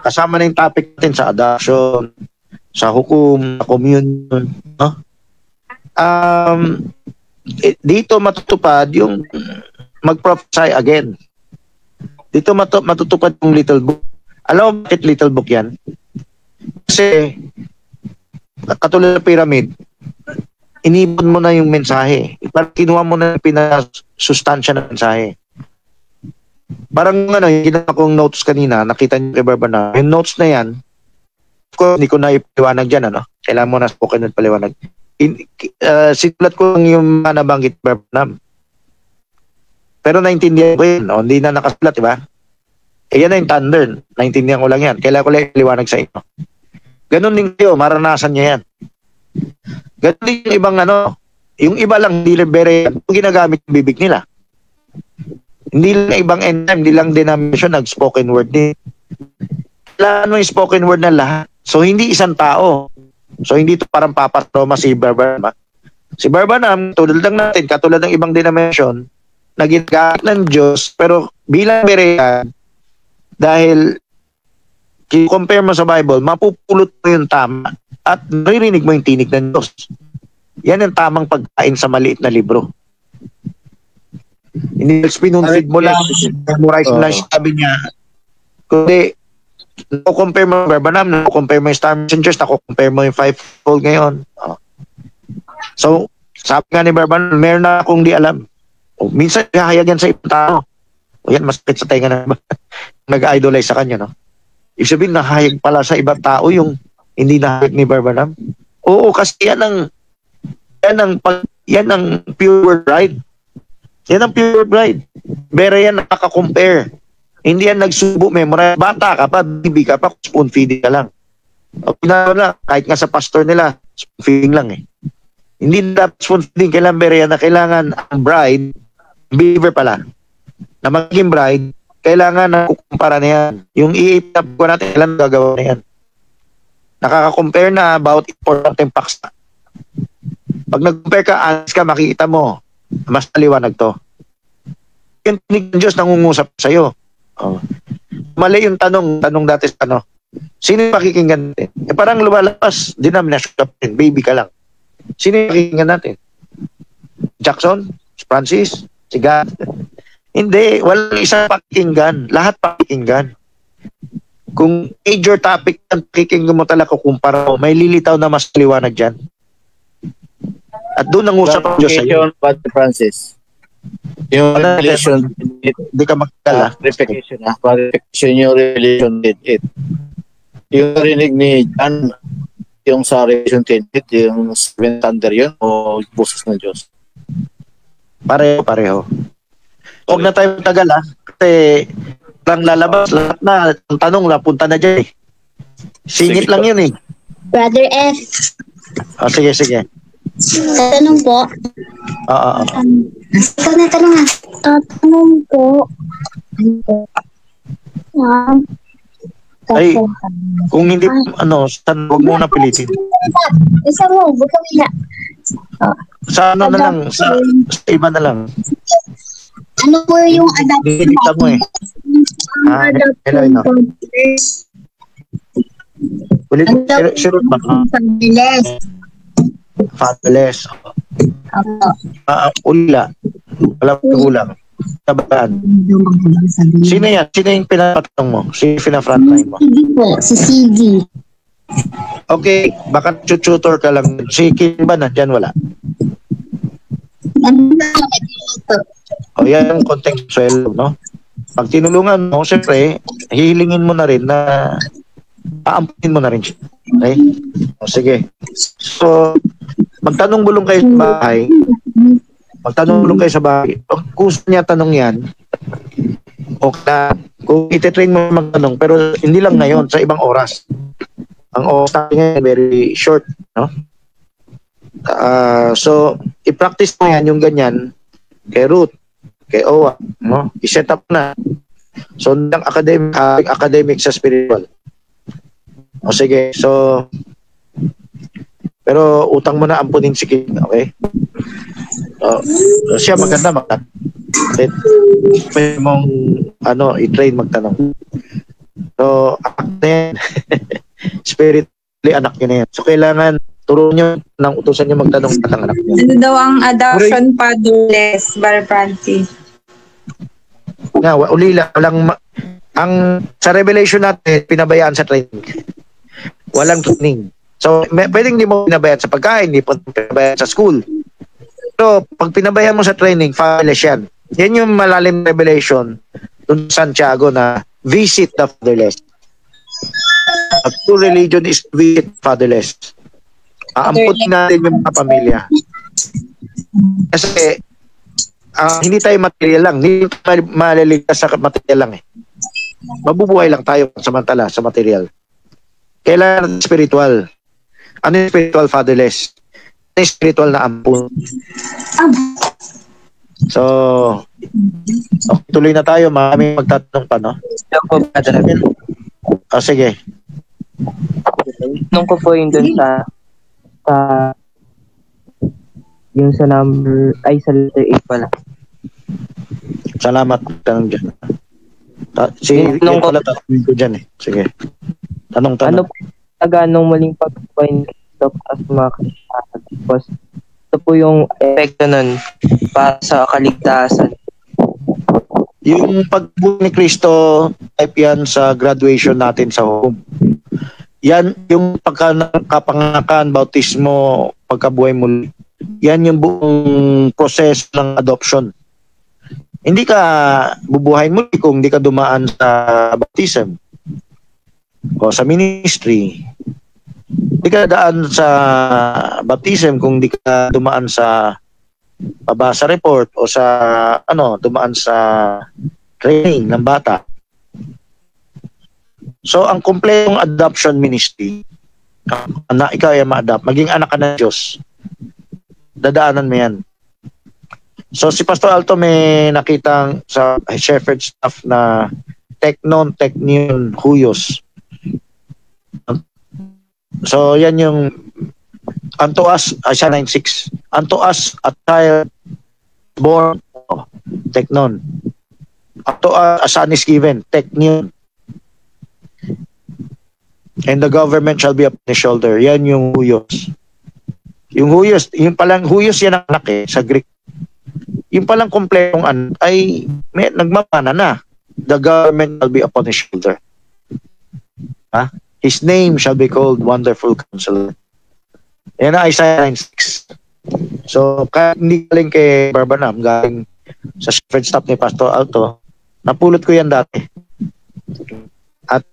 Kasama na yung topic natin sa adoption, sa hukom, sa communion. No? Dito matutupad yung mag-prophesy again. Dito matutupad yung little book. Alam mo bakit little book yan? Kasi katulad ng pyramid, inipon mo na yung mensahe. Parang kinuha mo na yung pinasustansya ng mensahe. Parang yung ginawa kong notes kanina, nakita niyo kay Barbanham, yung notes na yan, hindi ko na ipaliwanag dyan, kailangan mo na spoken at paliwanag. Sinulat ko lang yung nabanggit Barbanham. Pero naintindihan ko yun, hindi na nakasulat, diba? Yan na yung thunder, naintindihan ko lang yan. Kailangan ko lang ipaliwanag sa inyo. Ganun din kayo, maranasan niya yan. Ganun din yung ibang Yung iba lang, hindi lang Berean, ginagamit yung bibig nila. Hindi lang ibang end time, hindi lang denomination, nag-spoken word din. Kailangan mo yung spoken word na lahat. So, hindi isang tao. So, hindi ito parang papatroma si Barbanam. Si Barbanam, tulad lang natin, katulad ng ibang denomination, na ginagamit ng Diyos, pero bilang Berean, dahil compare mo sa Bible, mapupulot mo yung tama at naririnig mo yung tinig ng Diyos. Yan ang tamang pagkain sa maliit na libro. Hindi spinunfid mo lang, memorize mo lang sabi niya. Kundi, compare mo yung Barbanam, compare mo yung Star Messengers, compare mo yung Fivefold ngayon. So, sabi nga ni Barbanam, meron na akong di alam. Minsan, hahayagan sa ibang tao. Yan, masakit sa tenga na nag-idolize sa kanya, no? Ibig sabihin, nahayag pala sa ibang tao yung hindi nahayag ni Barbanam. Oo, kasi yan ang pure bride. Yan ang pure bride. Berean nakaka-compare. Hindi yan nagsubo, memorize. Bata ka pa, bibi ka pa, spoon feeding ka lang. Na, kahit nga sa pastor nila, spoon feeding lang eh. Hindi dapat spoon feeding, kailangan Berean na kailangan ang bride, believer pala, na maging bride, kailangan na kukumpara na yan. Yung i-tap ko natin, kailangan gagawa na yan. Nakaka-compare na about important facts na. Pag nag-compare ka, honest ka, makikita mo, mas maliwanag to. Yung tinig ng Diyos nangungusap sa'yo. Oh. Mali yung tanong dati sa ano, sino yung pakikinggan natin? Parang lumalabas, denomination ka pa rin, baby ka lang. Sino yung pakikinggan natin? Jackson? Francis? Si God? Hindi, walang isang pakikinggan. Lahat pakikinggan. Kung major topic ang pakikinggan mo talaga kumpara mo, may lilitaw na mas liwanag dyan. At doon ang usap ang Diyos sa'yo. Father Francis. Yung Revelation, hindi ka magkala. Repetition yung Revelation 10:8. Yung rinig ni John, yung sa Revelation 10:8, yung seven thunder yun, o boses ng Diyos? Pareho. Huwag na tayo tagal kasi lang lalabas lahat na ang tanong napunta na dyan eh. Singit lang yun eh. Brother F. Sige. Tatanong po. Ikaw na tanong ha. Tatanong po. Ay, kung hindi, huwag mo na pilitin. Isa mo, huwag kami na. Sa ano na lang, sa iba na lang. Ano po yung adoption? Dito mo eh. Hello. Ulit, sure ba? Fatherless. Ulila. Wala kulang. Tabaan. Sino yan? Sino yung pinapatanong mo? Sino yung pina-frontline mo? CD po, si CD. Okay, baka tutor ka lang. Si Kim ba nandyan? Wala. O yan yung contextual, no? Pag tinulungan mo, siyempre, hihilingin mo na rin na aampunin mo na rin siya. Okay? O sige. So, magtanong bulong kayo sa bahay. Pag gusto niya tanong yan, okay, kung ititrain mo magtanong, pero hindi lang ngayon, sa ibang oras. Ang oras ngayon, very short, no? So, i-practice mo yan, yung ganyan, kay Ruth, kay Owa, no? I-set up na. So, ng academic sa spiritual. O sige, so, pero utang mo na ampunin si King, okay? Siya maganda. Pwede mong, i-train magtanong. So, spiritually, anak niya na yan. So, kailangan turo nyo ng utusan nyo magtanong at ang anak nyo. Ano daw ang adoption fatherless, Bar Francis? Nga, ulila. Ang sa revelation natin, pinabayaan sa training. Walang training. So, pwedeng hindi mo pinabayaan sa pagkain, hindi po pinabayaan sa school. Pero, pag pinabayaan mo sa training, fatherless yan. Yan yung malalim revelation dun sa Santiago na visit the fatherless. A true religion is visit fatherless. Aampunin natin yung mga pamilya. Kasi, hindi tayo material lang. Hindi maliligtas sa material lang eh. Mabubuhay lang tayo samantala sa material. Kailangan spiritual. Ano yung spiritual fatherless? spiritual na ampun. So, okay, tuloy na tayo. Maraming magtatanong pa, no? Sige. Nung ko po yung dun sa yung sa number, ay sa letter 8 pala. Salamat. Tanong dyan. Yung pala tanong ko dyan eh. Sige. Tanong. Ano po ganong muling pagbuhay ni Kristo as mga Kristiyano? Tapos, ito po yung epekto nun para sa kaligtasan. Yung pagbuhay ni Kristo, type yan sa graduation natin sa home. Yan, yung pagkapangakan, bautismo, pagkabuhay muli. Yan yung buong process ng adoption. Hindi ka bubuhayin muli kung hindi ka dumaan sa baptism o sa ministry. Hindi ka daan sa baptism kung hindi ka dumaan sa pabasa report o sa dumaan sa training ng bata. So ang kumpletong adoption ministry na ikaw ay ma-adopt, maging anak ka ng Diyos, dadaanan mo yan. So si Pastor Alto may nakitang sa shepherd staff na teknon, huyos. So yan yung unto us, Isaiah 9:6. Unto us a child born, teknon. Unto us a son is given, teknion. And the government shall be upon his shoulder. Yan yung huyos. Yung huyos, yung palang huyos yan ang anak sa Greek. Yung palang kompletong ay nagmamana na. The government shall be upon his shoulder. His name shall be called Wonderful Counselor. Yan na Isaiah 9:6. So, hindi galing kay Barbanam, galing sa shepherd staff ni Pastor Alto, napulot ko yan dati. At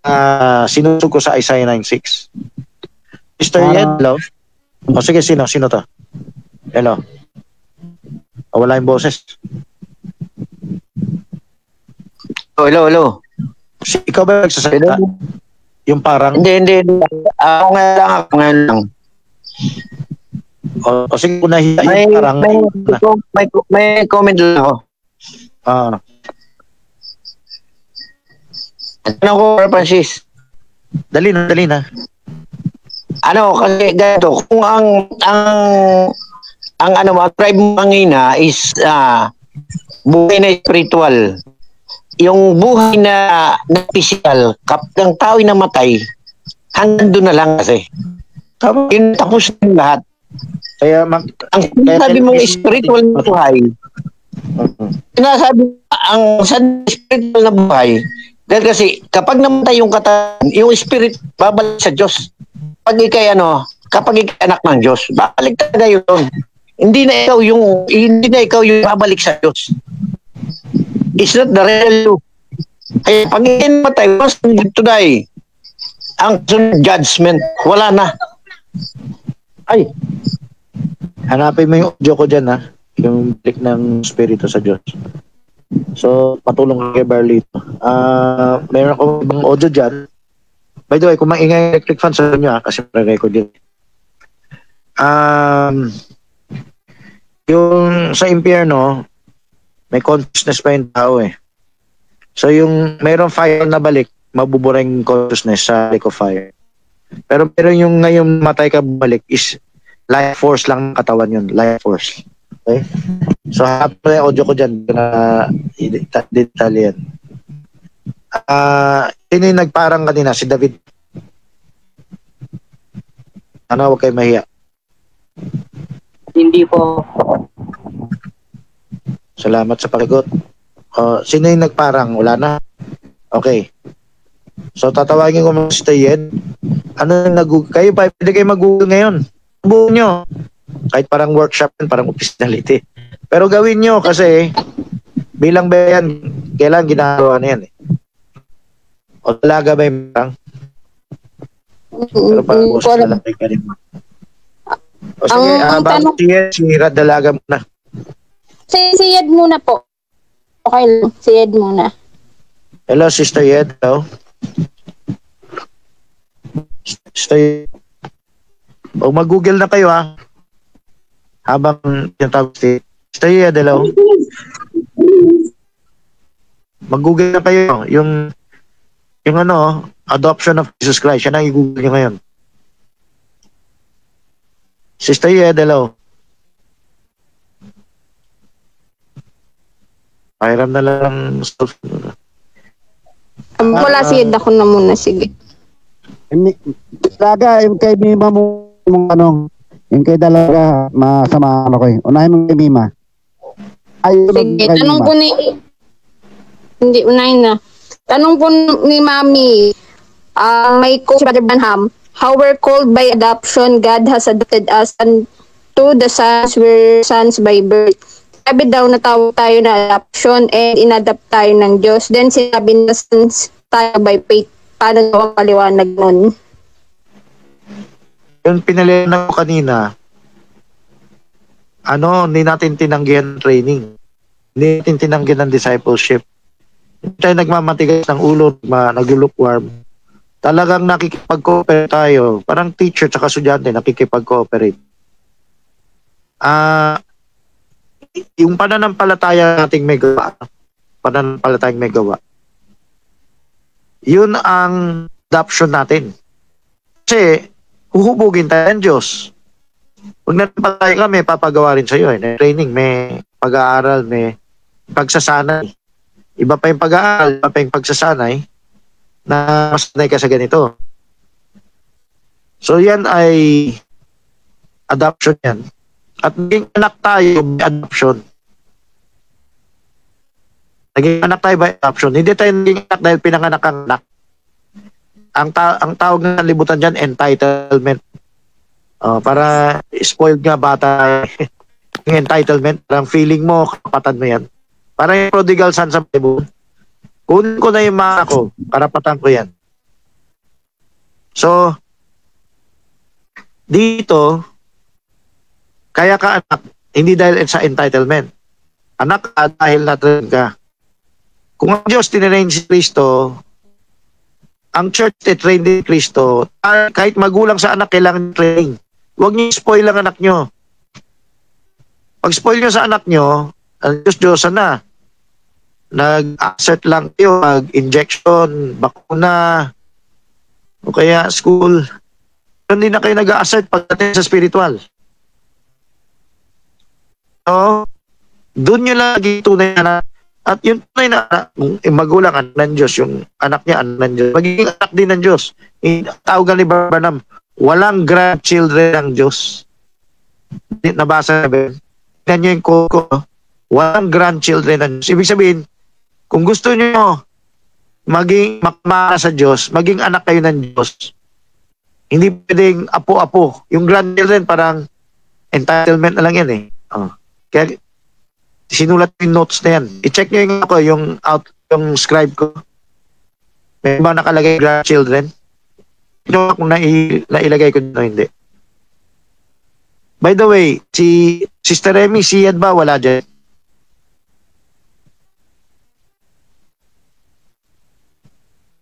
sinusog ko sa Isaiah 9:6. Mr. Yen, hello? O sige, sino to? Hello? Wala yung boses. Hello. Ikaw ba nagsasalita? Yung parang... Hindi. Ako ngayon lang. O sige, unahiya yung parang... May comment lang ako. Ano ko, Francis? Dali na. Kasi ganito, kung ang tribe mangina is buhay na spiritual, yung buhay na physical, kapag ang tao ay namatay, hanggang doon na lang kasi. Yun, tapos na lahat. Kaya ang sinasabi mong spiritual na buhay, sinasabi ang spiritual na buhay, dahil kasi kapag namatay yung katawan, yung spirit babalik sa Diyos. Kapag ikay anak ng Diyos, babalik talaga yun. Hindi na ikaw yung babalik sa Diyos. It's not the real you. Kaya pag ikay namatay, once to die, ang judgment, wala na. Ay, hanapin mo yung audio ko dyan, yung balik ng spirito sa Diyos. So, patulong kay Barlito. Mayroon akong ibang audio dyan. By the way, kung maingay electric fan sa inyo, kasi pre-record yun. Yung sa impyerno, may consciousness pa yung tao So, yung mayroong fire na balik, mabubura yung consciousness sa lake of fire. Pero yung ngayon matay ka balik is life force lang ng katawan yun. Life force. Okay? So, hapon na yung audio ko dyan na detalye yan. Sino yung nagparang kanina? Si David. Huwag kayo mahiya. Hindi po. Salamat sa pakigot. Sino yung nagparang? Wala na? Okay. So, tatawagin ko mga si Tayed. Kayo pa, pwede kayo mag-google ngayon. Buo nyo. Kahit parang workshop yan, parang optionality. Pero gawin nyo kasi bilang bayan, kailangan ginagawa na yan O talaga ba yung parang? Pero parang boss na lang ka rin. O sige, bago si Rad dalaga muna. Si Yed muna po. Okay lang, si Yed muna. Hello, Sister Yed. Hello. Sister Yed. O mag-google na kayo habang tinatawag Sister Delaw, mag-google na kayo yung ano, adoption of Jesus Christ. Yan ang i-google nyo ngayon. Sister Delaw. Pahiram na lang self. Wala siyad ako na muna, sige. Talaga, yung kay Mima mo, ano, yung kay Dalaga, masama ano ko. Unahin mo kay Mima. Sige, tanong po ni... Hindi, unahin na. Tanong po ni Mami, may coach Brother Branham, how we're called by adoption, God has adopted us, and to the sons, we're sons by birth. Sabi daw natawag tayo na adoption and inadapt tayo ng Diyos. Then sinabi na sons tayo by faith. Paano daw ang paliwanag nun? Yung pinaliwanag ko kanina, hindi natin tinanggihan training. Hindi natin tinanggihan ng discipleship. Hindi tayo nagmamatigas ng ulo, nag-lukewarm. Talagang nakikipag-cooperate tayo. Parang teacher tsaka estudyante, nakikipag-cooperate. Yung pananampalataya nating may gawa, yun ang adoption natin. Kasi, huhubugin tayo ng Diyos. Pag nanampalataya ka, may papagawa rin sa'yo. May training, may pag-aaral, may pagsasanay. Iba pa yung pag-aaral, iba pa yung pagsasanay na masanay ka sa ganito. So, yan ay adoption yan. At naging anak tayo by adoption. Naging anak tayo by adoption. Hindi tayo naging anak dahil pinanganak ang anak. Ang tawag ng libutan dyan, entitlement. Para spoiled nga bata. Yung entitlement, parang feeling mo, kapatan mo yan. Parang yung prodigal son sa Bible. Kunin ko na yung mga ako, karapatan ko yan. So, dito, kaya ka anak, hindi dahil sa entitlement. Anak ka dahil na-train ka. Kung ang Diyos tinrain si Kristo, ang church titrain din Kristo, kahit magulang sa anak, kailangan train. Huwag niyo spoil ang anak niyo. Pag spoil niyo sa anak niyo, ang Diyos-Diyosan na. Nag-assert lang kayo, mag-injection, bakuna, o kaya school. Hindi na kayo nag-assert pagdating sa spiritual. So, doon nyo lagi tunay na at yung tunay na magulang anak ng Diyos, yung anak niya anak ng Diyos, magiging anak din ng Diyos. Tawagan ni Branham, walang grandchildren ng Diyos. Nabasa na ba? Tignan nyo yung quote ko, walang grandchildren ng Diyos. Ibig sabihin, kung gusto nyo maging makmara sa Diyos, maging anak kayo ng Diyos, hindi pwedeng apo-apo. Yung grandchildren parang entitlement na lang yan eh. Kaya sinulat yung notes na yan. I-check nyo yung yung scribe ko. May ba nakalagay grandchildren? Ito kung nailagay ko dito, hindi. By the way, si Sister Remy, siyad ba? Wala dyan.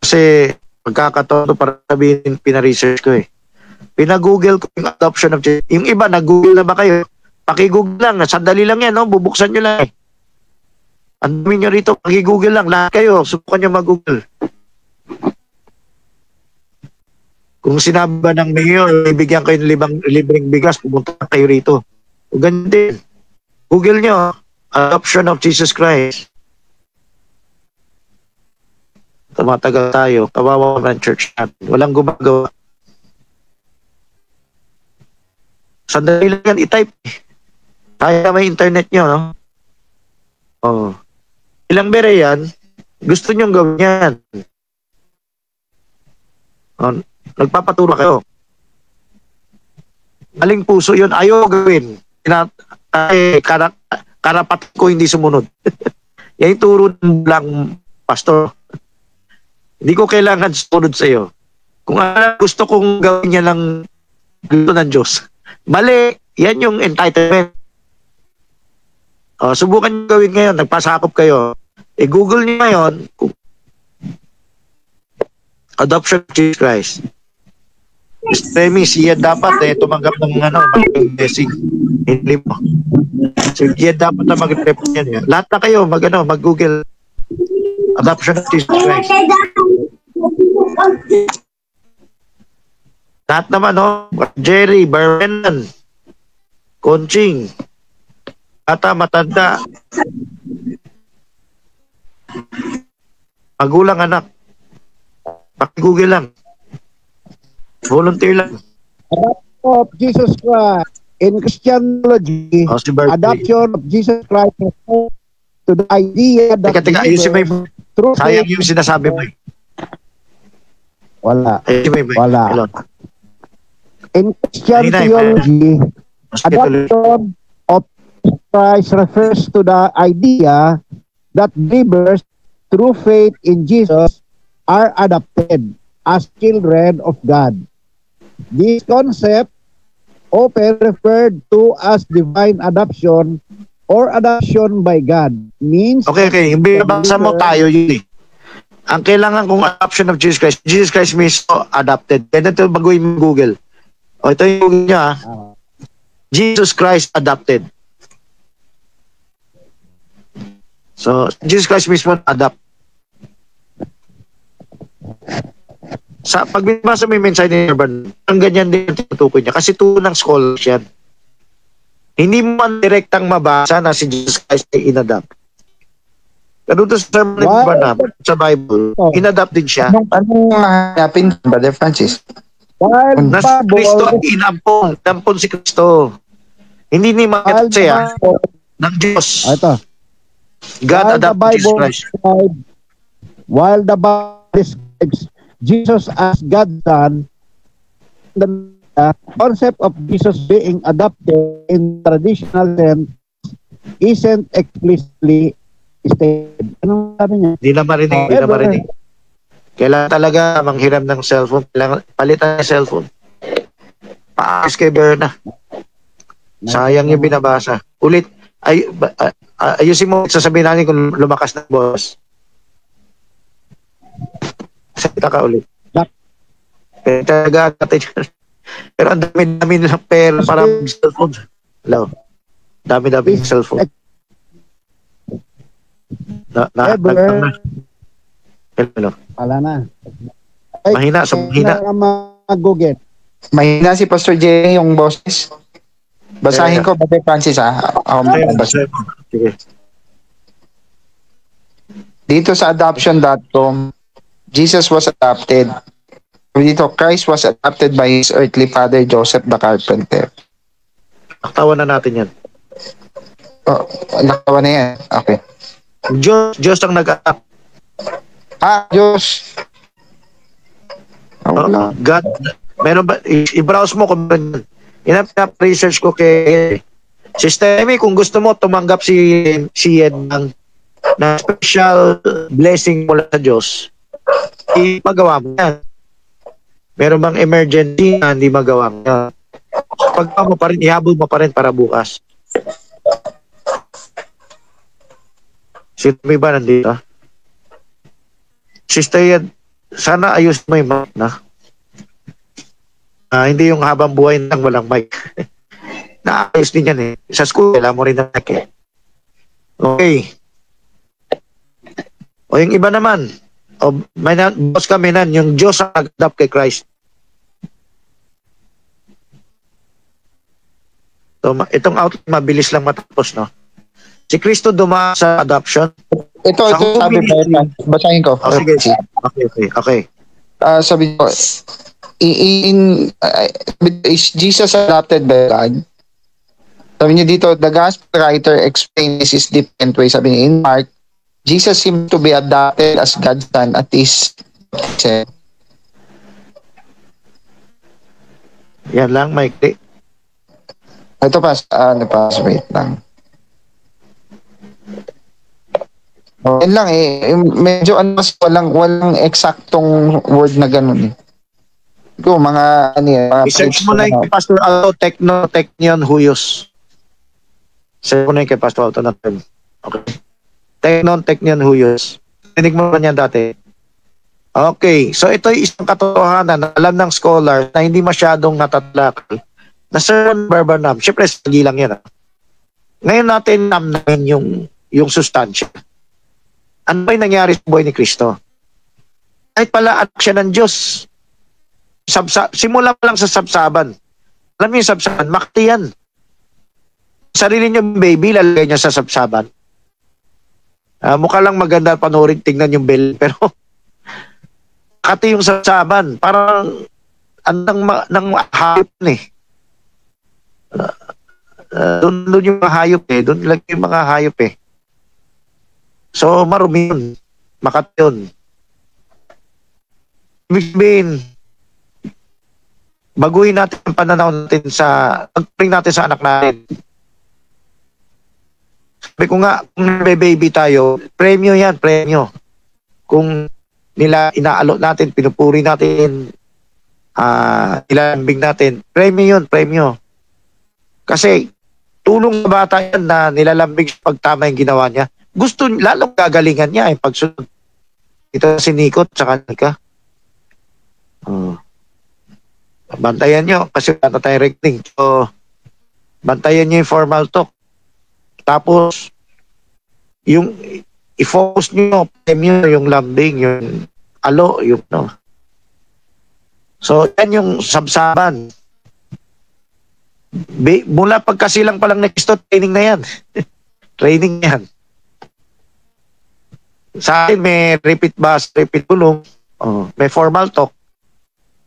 Kasi magkakataon to para sabihin, pina-research ko eh. Pina-google ko yung adoption of Jesus. Yung iba, nag-google na ba kayo? Paki-google lang. Sandali lang yan, no? Bubuksan nyo lang eh. Ang dami nyo rito, paki-google lang. Lahat kayo, subukan nyo mag-google. Kung sinabi ba ng mayor, ibigyan kayo ng libreng bigas, pumunta kayo rito. O ganun din. Google nyo, adoption of Jesus Christ. Tumatagal tayo, kawawa ng church natin. Walang gumagawa. Sandali lang yan, i-type. Kaya may internet nyo, no? Oh. Ilang bere yan, gusto nyo gawin yan. Oh, nagpapaturo kayo. Aling puso yun, ayaw gawin. Karapat ko hindi sumunod. Yan yung turo lang, pastor. Hindi ko kailangan sumunod sa iyo. Kung gusto kong gawin niya lang gusto ng Diyos. Mali, yan yung entitlement. Subukan nyo gawin ngayon, nagpasakop kayo. Google nyo ngayon, adoption of Jesus Christ. Remy, siya dapat tumanggap ng blessing. Hindi mo. Sige, dapat na mag-report yan. Eh. Lahat na kayo, mag-Google adoption of Jesus Christ. Lahat naman, no? Jerry, Barrenan, Conching, bata, matanda, magulang, anak. Pag-Google lang. Volunteer lang. Of Jesus Christ in Christianity, Si Barbie. adoption of Jesus Christ to the idea that Teka, ayusin mo yung through sayang faith- yung sinasabi mo. Wala. Ayusin mo yung Wala. Hello. In Christian Ay, theology, Sige, tuloy. adoption of Christ refers to the idea that believers through faith in Jesus are adopted as children of God. This concept, often referred to as divine adoption or adoption by God, means Okay. Yung binabasa mo tayo yun eh. Ang kailangan kong adoption of Jesus Christ mismo adopted. Kaya ito baguhin mo Google. O ito yung Google niya. Jesus Christ adopted. So, Jesus Christ mismo adopt. Sa pag binabasa mo yung mensahe ni Urban, ang ganyan din yung tinutukoy niya. Kasi tunang scholars yan. Hindi mo man direktang mabasa na si Jesus Christ ay inadopt. Pero doon sa sermon ni Urban, sa Bible, inadopt din siya. Anong hanapin, Brother Francis? while Na si Kristo ang inampon si Kristo. Hindi ni makita siya ng Diyos. Ito. God adopted Jesus Christ. While the Bible describes Jesus as God's Son, the concept of Jesus being adopted in traditional sense isn't explicitly stated. Anong sabi niya? Hindi na marinig. Kailangan talaga manghiram ng cellphone. Kailangan palitan ng cellphone. Paayos kay Berna. Sayang yung binabasa. Ulit, ayusin mo, sasabihin natin kung lumakas na boss. Salita ka ulit. Pero talaga natin. Pero ang dami-dami nilang pera para mag-cellphone. Hello. Dami-dami yung cellphone. Hello. Wala na. Mahina. Mag-Google. Mahina si Pastor Jerry yung boses. Basahin ko, Brother Francis, ha? Sige. Dito sa adoption.com, Jesus was adopted. Dito, Christ was adopted by his earthly father, Joseph the carpenter. Naktawan na natin yan. Oh, nakawa na yan. Okay. Diyos ang nag-adopt. Diyos. God. Meron ba? I-browse mo kung meron. Research ko kay Sister Amy, kung gusto mo tumanggap si Yen ng special blessing mula sa Diyos, ipagawa mo yan. Meron bang emergency na hindi magawa mo yan? Pagka mo pa rin, ihabol mo pa rin para bukas. Sister Amy ba nandito? Sister Yen, sana ayos mo yung mic na. Hindi yung habang buhay nang walang mic. Naayos din yan eh. Sa school, kailangan mo rin na mic eh. Okay. O yung iba naman, boss kami nan, yung Diyos ang nag-adopt kay Christ. So, itong outline, mabilis lang matapos, no? Si Kristo dumaan sa adoption. Ito sabi pa, basahin ko. Sige. Okay. Sabi ko, is Jesus adopted by God? Sabi niyo dito, the gospel writer explains this different way. Sabi niya, in Mark, Jesus seemed to be adopted as God's son at his death. Yan lang, Mike. Ito pa, wait lang. Yan lang medyo walang eksaktong word na ganun eh. Ito, mga i-search mo na yung kay Pastor Alto, Teknion Huyos. Search mo na yung kay Pastor Alto na term. Okay. Teknion Huyos. Tinig mo na yan dati. Okay. So ito ay isang katotohanan na alam ng scholar na hindi masyadong natatalakal Sir Barbanam, syempre sagi lang yan. Ngayon natin namnamin yung sustansya. Ano ba yung nangyari sa buhay ni Kristo? Kahit pala anak siya ng Diyos, simula pa lang sa sabsaban. Alam niyo yung sabsaban, makti yan. Sarili niyo baby, lalagay niya sa sabsaban. Mukha lang maganda panoorin, tingnan yung bell, pero makati yung sabsaban. Parang nang hayop eh. Doon yung mga hayop eh. Doon lang yung mga hayop eh. So, marumi yun. Makati yun. Ibig sabihin, baguhin natin ang pananaw natin pagpring natin sa anak natin. Sabi ko nga, kung baby tayo, premyo yan, premyo. Kung inaalok natin, pinupuri natin, nilambing natin, premyo yun, premyo. Kasi, tulong na bata yan na nilalambing siya pag tama yung ginawa niya. Gusto, lalong gagalingan niya yung pagsunod. Ito si Nico, tsaka Nika. Bantayan nyo, kasi wala tayong recording. So, bantayan nyo yung formal talk. Tapos, yung i-focus nyo, premyo, yung lambing, yung alo, yung no. So, yan yung sabsaban. Mula pagkasilang pa lang next to, training na yan. Training yan. Sa akin, may repeat bus, repeat bulong, may formal talk.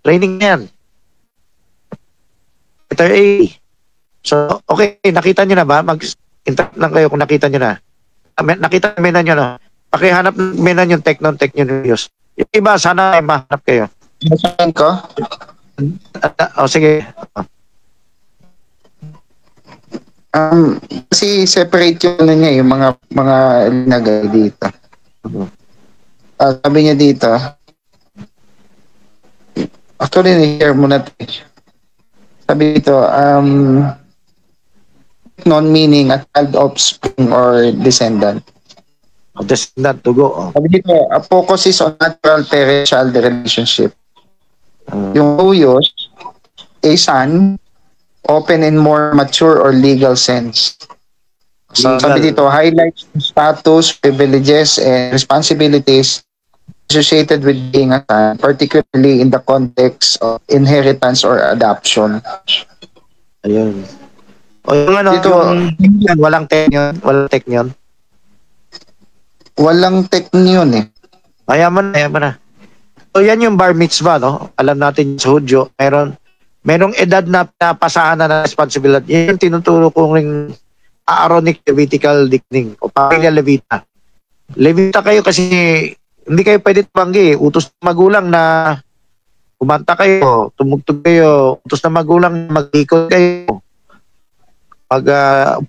Training yan. Letter A. So, okay, nakita nyo na ba? Mag-interrupt lang kayo kung nakita nyo na. Nakita nyo na nyo na. Pakihanap na yung Teknon News. Yung iba, sana ay mahanap kayo. Saan ko? Sige. Kasi separate yung niya, yung mga linagay dito. Sabi niya dito, actually, ni-share mo na ito. Sabi dito, non-meaning a child offspring or descendant. Descendant to go. Sabi dito, a focus is on natural parent-child relationship. Yung Uyos, a son, open in more mature or legal sense. So, sabi dito, highlights status, privileges, and responsibilities associated with being a son, particularly in the context of inheritance or adoption. Ayun. O yung ano, dito, walang teknyon? Walang teknyon? Walang teknyon eh. Ayaman na. So yan yung bar mitzvah, no? Alam natin sa Hudyo, merong edad na napasahan na responsibilidad. Yan yung tinuturo kong ring Aaronic Levitical Dicting o Pamilya Levita. Levita kayo kasi hindi kayo pwede tumanggi. Utos ng magulang na kumanta kayo, tumugtog kayo, utos ng magulang mag-ikot kayo,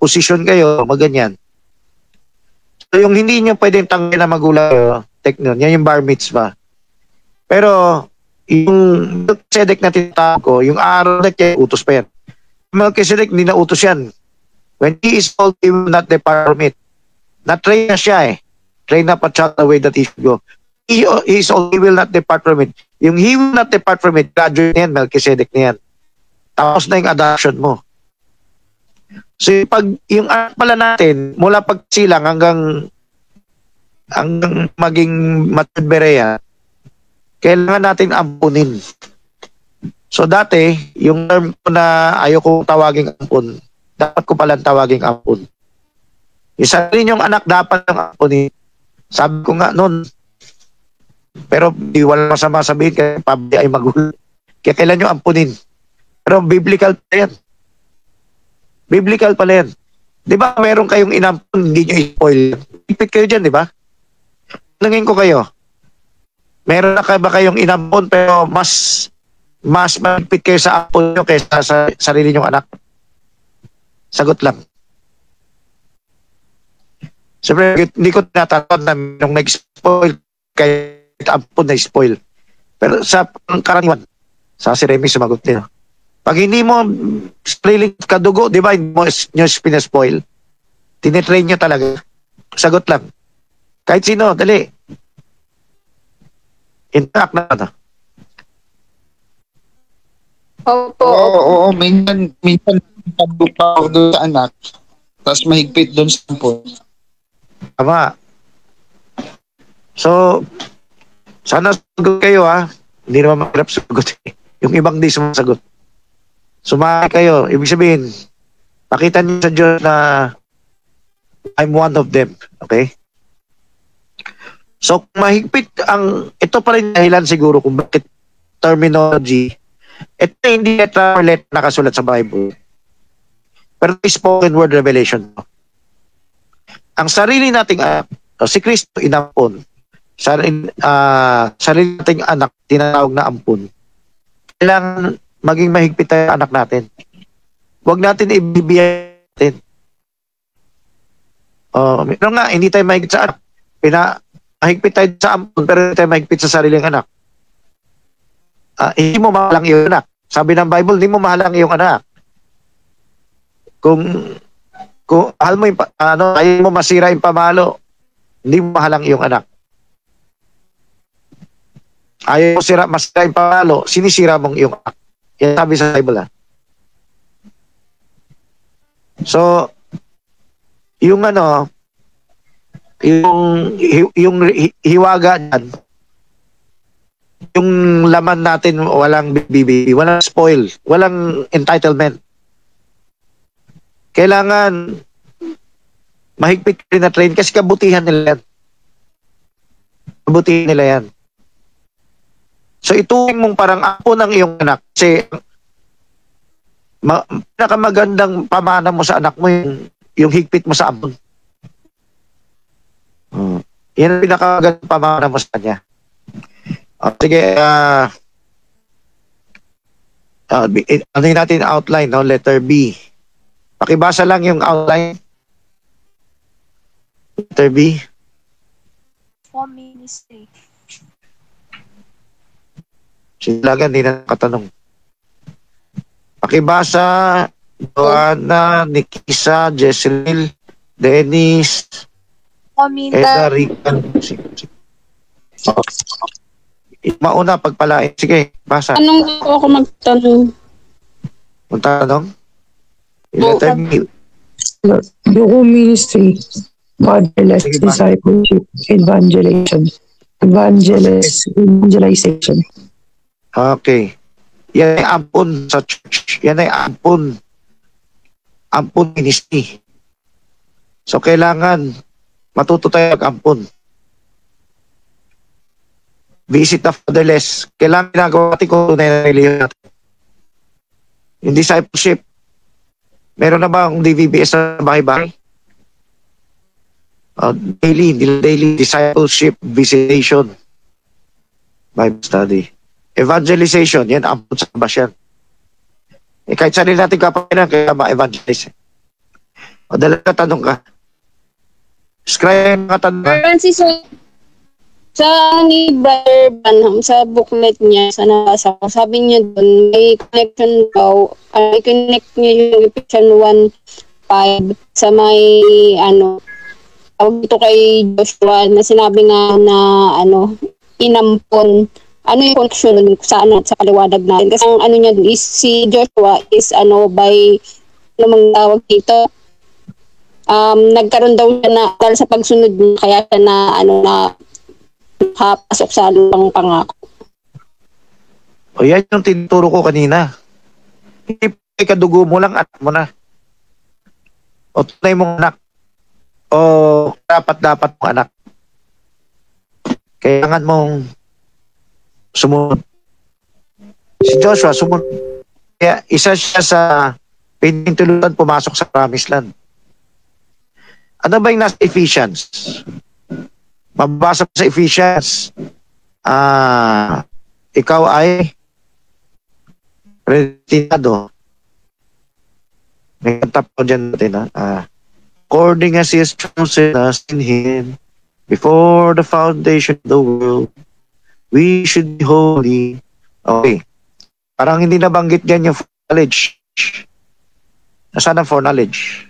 posisyon kayo, maganyan. So yung hindi nyo pwedeng tanggi na magulang, teknon, yan yung bar mitzvah. Pero yung Melchizedek na tinatawag ko, yung Aaron utos pa yan. Melchizedek, hindi na utos yan. When he is old, he will not depart from it. Na-train na siya eh. Train up a child the way that he should go. He is old, he will not depart from it. Yung he will not depart from it, graduate na yan, Melchizedek na yan. Tapos na yung adoption mo. So yung anak pala natin, mula pagsilang hanggang maging matured berea, kailangan natin ampunin. So dati, yung term ko na ayoko tawaging ampun, dapat ko palang tawaging ampun. Isa rin yung anak dapat yung ampunin. Sabi ko nga noon, pero di wala masama sabihin kaya pabdi ay magulo. Kaya kailan yung ampunin. Pero biblical pa yan. Biblical pala yan. Di ba meron kayong inampun, hindi nyo i-spoil. Ipit kayo dyan, di ba? Nangin ko kayo. Meron na ba kayong inampun pero mas magpit kayo sa ampun nyo kaysa sa sarili nyong anak? Sagot lang. Siyempre, hindi ko tinatatawag na nung nag-spoil kahit ampun na spoil. Pero sa karaniwan, sa si Remy sumagot nila. Pag hindi mo spriling kadugo, di ba, hindi mo nyo pinaspoil, tinitrain nyo talaga. Sagot lang. Kahit sino, dali. Intact na ito. Opo. Oo, minsan pa ako doon sa anak. Tapos mahigpit doon sa ampon. Tama. So, sana sagot kayo ha. Hindi naman mahirap sagot. Yung ibang di sumasagot. Sumali kayo. Ibig sabihin, pakita niyo sa Diyos na I'm one of them. Okay? So, kung mahigpit ito pa rin dahilan siguro kung bakit terminology, ito hindi letter nakasulat sa Bible. Pero spoken word revelation. Ang sarili nating anak, si Kristo inampon, sarili nating anak, tinatawag na ampon, kailangan maging mahigpit tayo anak natin. Huwag natin ibibigay natin. Meron nga, hindi tayo mahigpit sa anak. Mahigpit tayo sa ampon, pero hindi tayo mahigpit sa sariling anak. Hindi mo mahalang iyong anak. Sabi ng Bible, hindi mo mahalang iyong anak. Kung mahal mo yung, ayaw mo masira yung pamalo, hindi mo mahalang iyong anak. Ayaw mo masira yung pamalo, sinisira mong iyong anak. Yan sabi sa Bible. So, yung yung hiwaga dyan, yung laman natin walang bibi, walang spoil, walang entitlement. Kailangan mahigpit rin na train kasi kabutihan nila yan. Kabutihan nila yan. So ituwing mong parang apo ng iyong anak kasi pinakamagandang pamana mo sa anak mo yung higpit mo sa ampon. Yan ang pinakamagandang pamana mo sa kanya. Sige, ano natin outline, no? Letter B. Pakibasa lang yung outline. Letter B. For ministry. Sila hindi na katanong. Pakibasa, Joanna, Nikisa, Jesril, Dennis, Eda, Rican. Mauna pagpalain. Sige, basa. Anong ako magtanong? Magtanong? Letter B. The home ministry, motherless discipleship, evangelization. Okay. Yan ay ampon sa church. Yan ay ampon ministry. So, kailangan matuto tayo mag-ampon. Visit the fatherless. Kailangan ginagawa natin kung tunay na reliyon natin. Yung discipleship, meron na ba akong DVBS sa bahay-bahay? Daily discipleship, visitation, Bible study. Evangelization, yan, ampun sa bas yan. Kahit sarili natin kapakinan, kaya ma-evangelize. Dalaga tanong ka. Scribe ka tanong ka. Francis, sa ni Brother Branham, sa booklet niya, sa nabasa ko, sabi niya doon, may connection daw, i-connect niya yung Ephesians 1:5 sa may, ito kay Joshua, na sinabi nga na, inampon. Ano yung connection nun sa kaliwanag natin? Kasi ang niya is, si Joshua is, by, namang tawag dito, nagkaroon daw siya na, dahil sa pagsunod niya, kaya siya na pasok sa lupang pangako. O yan yung tinuturo ko kanina. Hindi kadugo mo lang at mo na. O tunay mong anak. O dapat mong anak. Kailangan mong sumunod. Si Joshua sumunod. Kaya isa siya sa pinintulutan pumasok sa Promised Land. Ano ba yung nasa Ephesians? Mababasa sa Ephesians, ikaw ay predestinado. May kanta po dyan natin, according as He has chosen us in Him, before the foundation of the world, we should be holy. Okay. Parang hindi nabanggit dyan yung foreknowledge. Nasaan ang foreknowledge?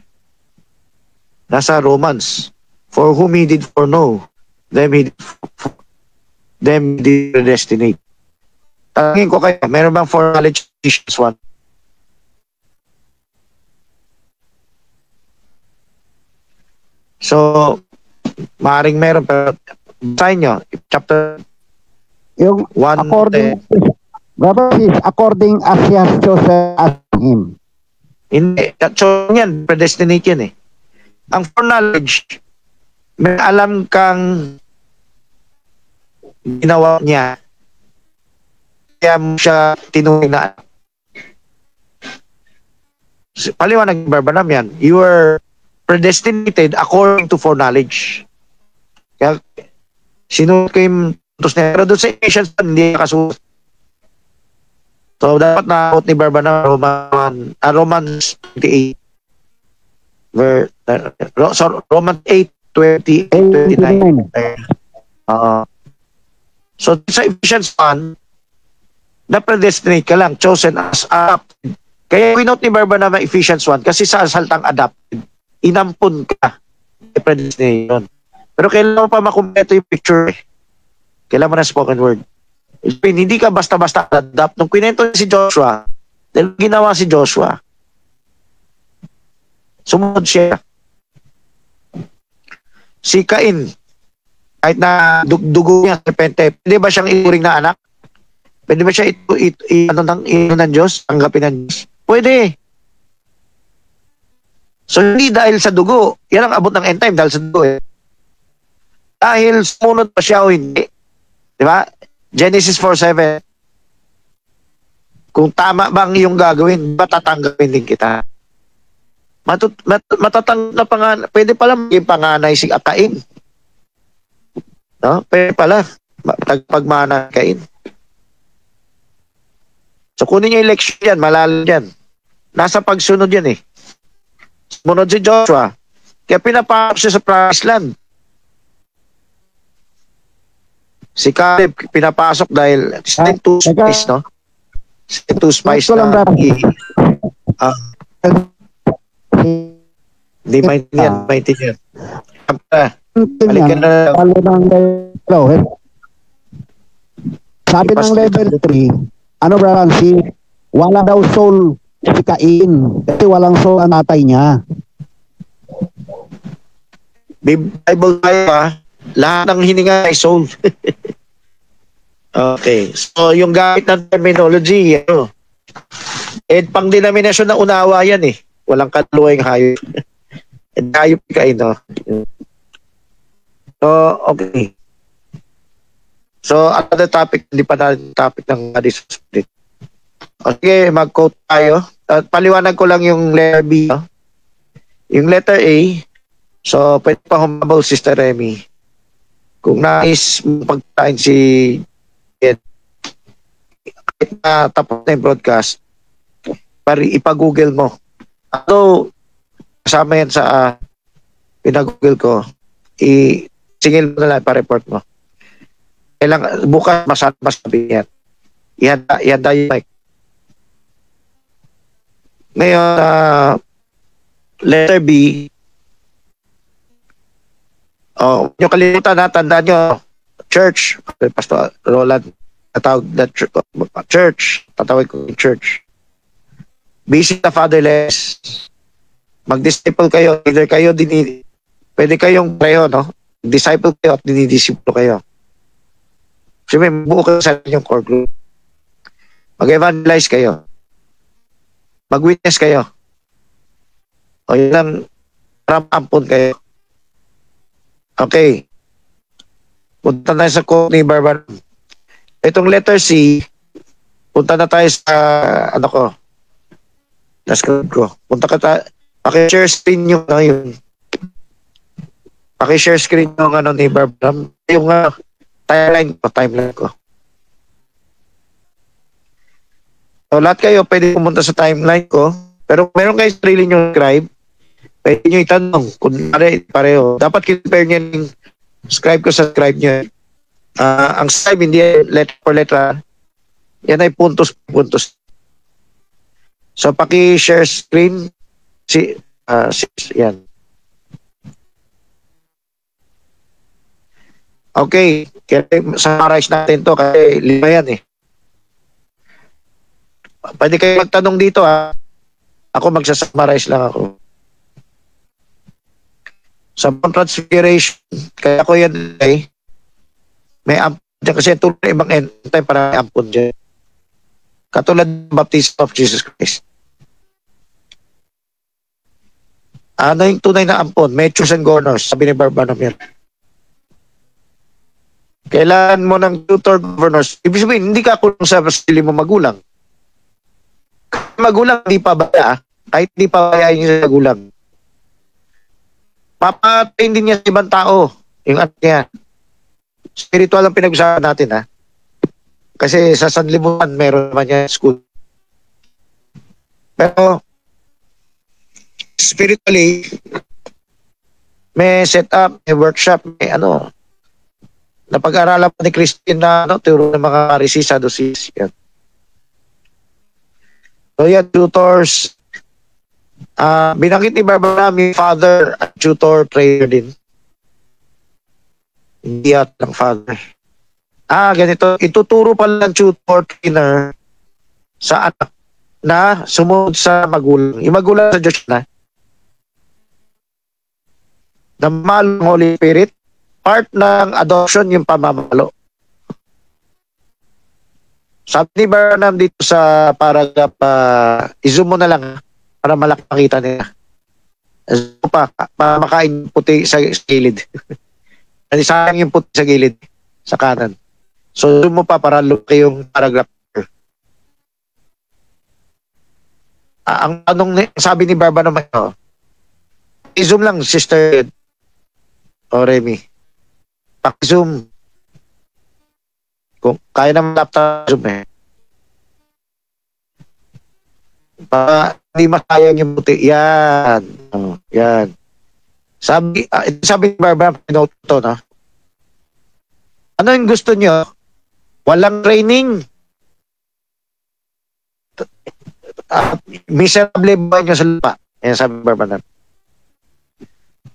Nasa Romans. For whom He did foreknow, them he did predestinate. Tangin ko kayo, meron bang foreknowledge Ephesians 1? So, maaaring meron, pero basahin nyo, chapter Yung 1, according as he has chosen as him. Hindi, so yan, predestinate yan eh. Ang foreknowledge, may alam kang ginawa niya, kaya mo siya tinuring na. Paliwanag ni Barbanam yan, you were predestinated according to foreknowledge. Kaya, sinunod ko yung tutos niya. Pero doon sa Ephesians, hindi nakasuot. So, dapat na-out ni Barbanam Romans 28. Romans 8:28, 29. So, sa Ephesians 1, na-predestinate ka lang, chosen as adopted. Kaya winote ni Barbanam na Ephesians 1 kasi sa saltang adopted, inampun ka. Predestination. Pero kailangan mo pa makumpleto yung picture eh. Kailangan mo na spoken word. Hindi ka basta-basta adapt. Nung kwento si Joshua, dahil ginawa si Joshua, sumunod siya. Si Cain, kahit na dugo niya, serpente, pwede ba siyang ituring na anak? Pwede ba siya ng Diyos? Tanggapin ng Diyos? Pwede. So, hindi dahil sa dugo. Yan ang abot ng end time dahil sa dugo eh. Dahil sumunod pa siya o hindi. Di ba? Genesis 4:7. Kung tama bang iyong gagawin, ba tatanggapin din kita? Matatang na panganay. Pwede pala maging panganay si Cain. No? Pwede pala. Pagmana Cain. So, kunin niya yung election yan, malalim yan. Nasa pagsunod yan eh. Sumunod si Joshua. Kaya pinapasok siya sa promised land. Si Caleb, pinapasok dahil send to spice, no? Send to spice na hindi maintindihan. Balikan na. Sabi ng level 3, ano ba si wala daw soul si Cain kasi walang soul ang tatay niya. Bible tayo ha, lahat ng hininga ay soul. Okay, so yung gamit ng terminology, pang denominasyon na unawa yan eh. Walang kaluwang hayop. Hayop Cain, no? So, okay. So, another topic, hindi pa natin topic ng Addison Spirit. Okay, mag-quote tayo. Paliwanag ko lang yung letter B. No? Yung letter A, so, pwede pa humabol, Sister Remy. Kung nais pagkain si Ed, kahit na tapos na yung broadcast, ipag-google mo. Although, kasama yan sa pinag-google ko, singil mo na lang, pa-report mo. Kailangan, bukas masabi yan. Ihanda yung mic. Ngayon, letter B, nyo kalimutan na, tandaan nyo, church, Pastor Roland, tatawag na church, tatawag ko church. Busy na fatherless, mag-disciple kayo, either kayo, pwede kayong pareho, no? Disciple kayo at dinidisipulo kayo. Siyempre, buo kayo sa inyong core group. Mag-evangelize kayo. Mag-witness kayo. O yun lang, parampun kayo. Okay. Punta na sa quote ni Barbanam. Itong letter C, punta na tayo sa, na script ko. Punta ka paki-share screen yung yun. Paki-share screen yung ni Barbanam. Yung timeline ko. So, lahat kayo pwede pumunta sa timeline ko. Pero meron kayo sarili nyo scribe. Pwede nyo itanong kung pareho. Dapat compare nyo yung scribe ko sa scribe nyo. Ang scribe hindi letter for letter. Yan ay puntos. So, paki-share screen. Yan. Okay. Kaya summarize natin to kasi 5 yan eh. pwede kayo magtanong dito ha. Ako magsasummarize lang ako. Sa Mount Transfiguration, kaya ko yan may ampon dyan kasi tulad ng ibang end time para may ampon dyan. Katulad ng baptism of Jesus Christ. Ano yung tunay na ampon? Metros and governors, sabi ni Barbanam yan. Kailangan mo ng tutor governors. Ibig sabihin, hindi ka kulong sa sarili mo magulang. Magulang, hindi pa baya. Kahit hindi pa bayain yung magulang. Papatayin din niya sa ibang tao. Yung anak niya. Spiritual ang pinag-usapan natin, ha? Kasi sa sanlibutan, meron naman niya school. Pero, spiritually, may setup, may workshop, may ano, napag-aralan pa ni Christine na turo ng mga Pharisee, Sadducees. Yan. So yan, tutors. Binanggit ni Barbanam yung father at tutor trainer din. Hindi at ng father. Ganito. Ituturo pala ng tutor trainer sa anak na sumunod sa magulang. Yung magulang sa Diyos na. Namalo ng Holy Spirit. Part ng adoption yung pamamalo. Sabi ni Barbanam dito sa paragraph, i-zoom mo na lang para malaki makita nila. Zoom pa, para makain puti sa gilid. Kasi sayang yung puti sa gilid, sa kanan. So zoom mo pa para lumaki yung paragraph. Ang tanong, sabi ni Barbanam, i-zoom lang, Sister Remy. Paki-zoom. Kung kaya naman laptop, zoom para hindi masayang yung puti. Yan. Yan. Sabi ni Barbara, pinote to, no? Ano yung gusto nyo? Walang training. Miserable ba nyo sa lupa? Yan sabi ni Barbara.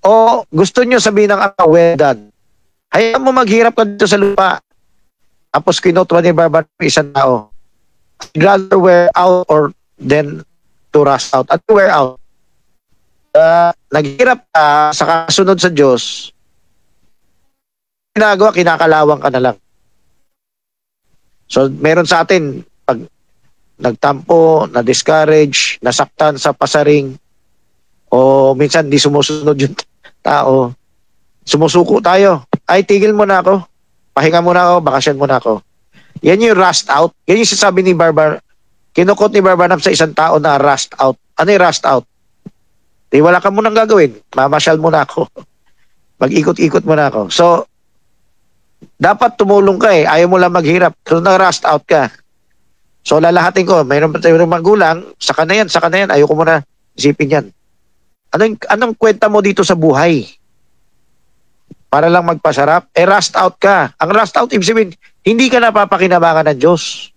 O gusto nyo sabihin ng well done. Hayaan mo maghirap ka dito sa lupa. Tapos kinotwa ni Barbara isang tao. I'd rather wear out or then to rust out. At to wear out. Naghirap ka sa kasunod sa Diyos. Ginagawa, kinakalawang ka na lang. So, meron sa atin, pag nagtampo, na-discourage, nasaktan sa pasaring, o minsan di sumusunod yung tao, sumusuko tayo. Ay, tigil mo na ako. Pahinga muna ako, bakasyon muna ako. Yan yung rust out. Yan yung sasabi ni Barbar. Kinukot ni Barbanam sa isang tao na rust out. Ano yung rust out? Di wala ka munang gagawin. Mamasyal muna ako. Mag-ikot-ikot muna ako. So, dapat tumulong ka eh. Ayaw mo lang maghirap. So, na-rust out ka. So, lalahatin ko. Mayroon pa tayong magulang. Saka na yan. Ayaw ko muna isipin yan. Anong kwenta mo dito sa buhay? Para lang magpasarap? Rust out ka. Ang rust out, ibig sabihin, hindi ka napapakinabangan ng Diyos.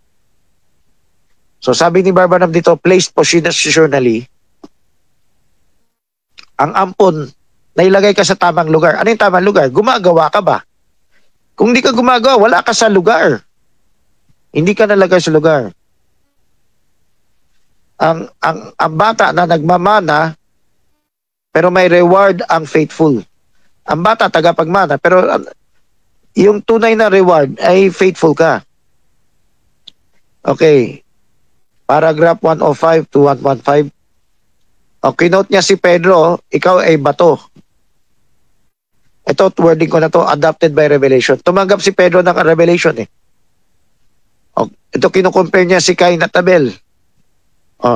So sabi ni Barbanam dito, placed positionally, ang ampon, nailagay ka sa tamang lugar. Ano yung tamang lugar? Gumagawa ka ba? Kung hindi ka gumagawa, wala ka sa lugar. Hindi ka nalagay sa lugar. Ang bata na nagmamana, pero may reward ang faithful. Ang bata, tagapagmana. Pero yung tunay na reward ay faithful ka. Okay. Paragraph 105 to 115. Okay, note niya si Pedro, ikaw ay bato. Ito, wording ko na to, adopted by revelation. Tumanggap si Pedro ng revelation eh. Okay, ito, kinukompare niya si Cain at Abel.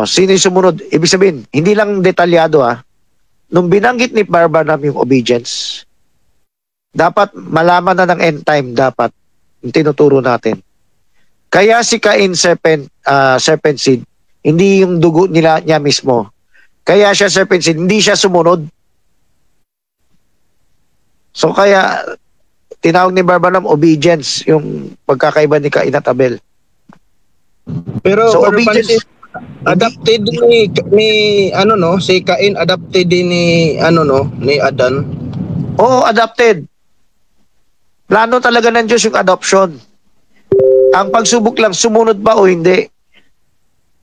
Sino yung sumunod? Ibig sabihin, hindi lang detalyado Nung binanggit ni Barbanam yung obedience, dapat malaman na ng end time dapat yung tinuturo natin. Kaya si Cain serpent seed, hindi yung dugo niya mismo. Kaya siya serpent seed, hindi siya sumunod. So kaya tinawag ni Barbanam obedience yung pagkakaiba ni Cain at Abel. Pero so obedience adapted ni si Cain adapted din ni ni Adan. Oo, adopted. Plano talaga ng Diyos yung adoption. Ang pagsubok lang, sumunod ba o hindi?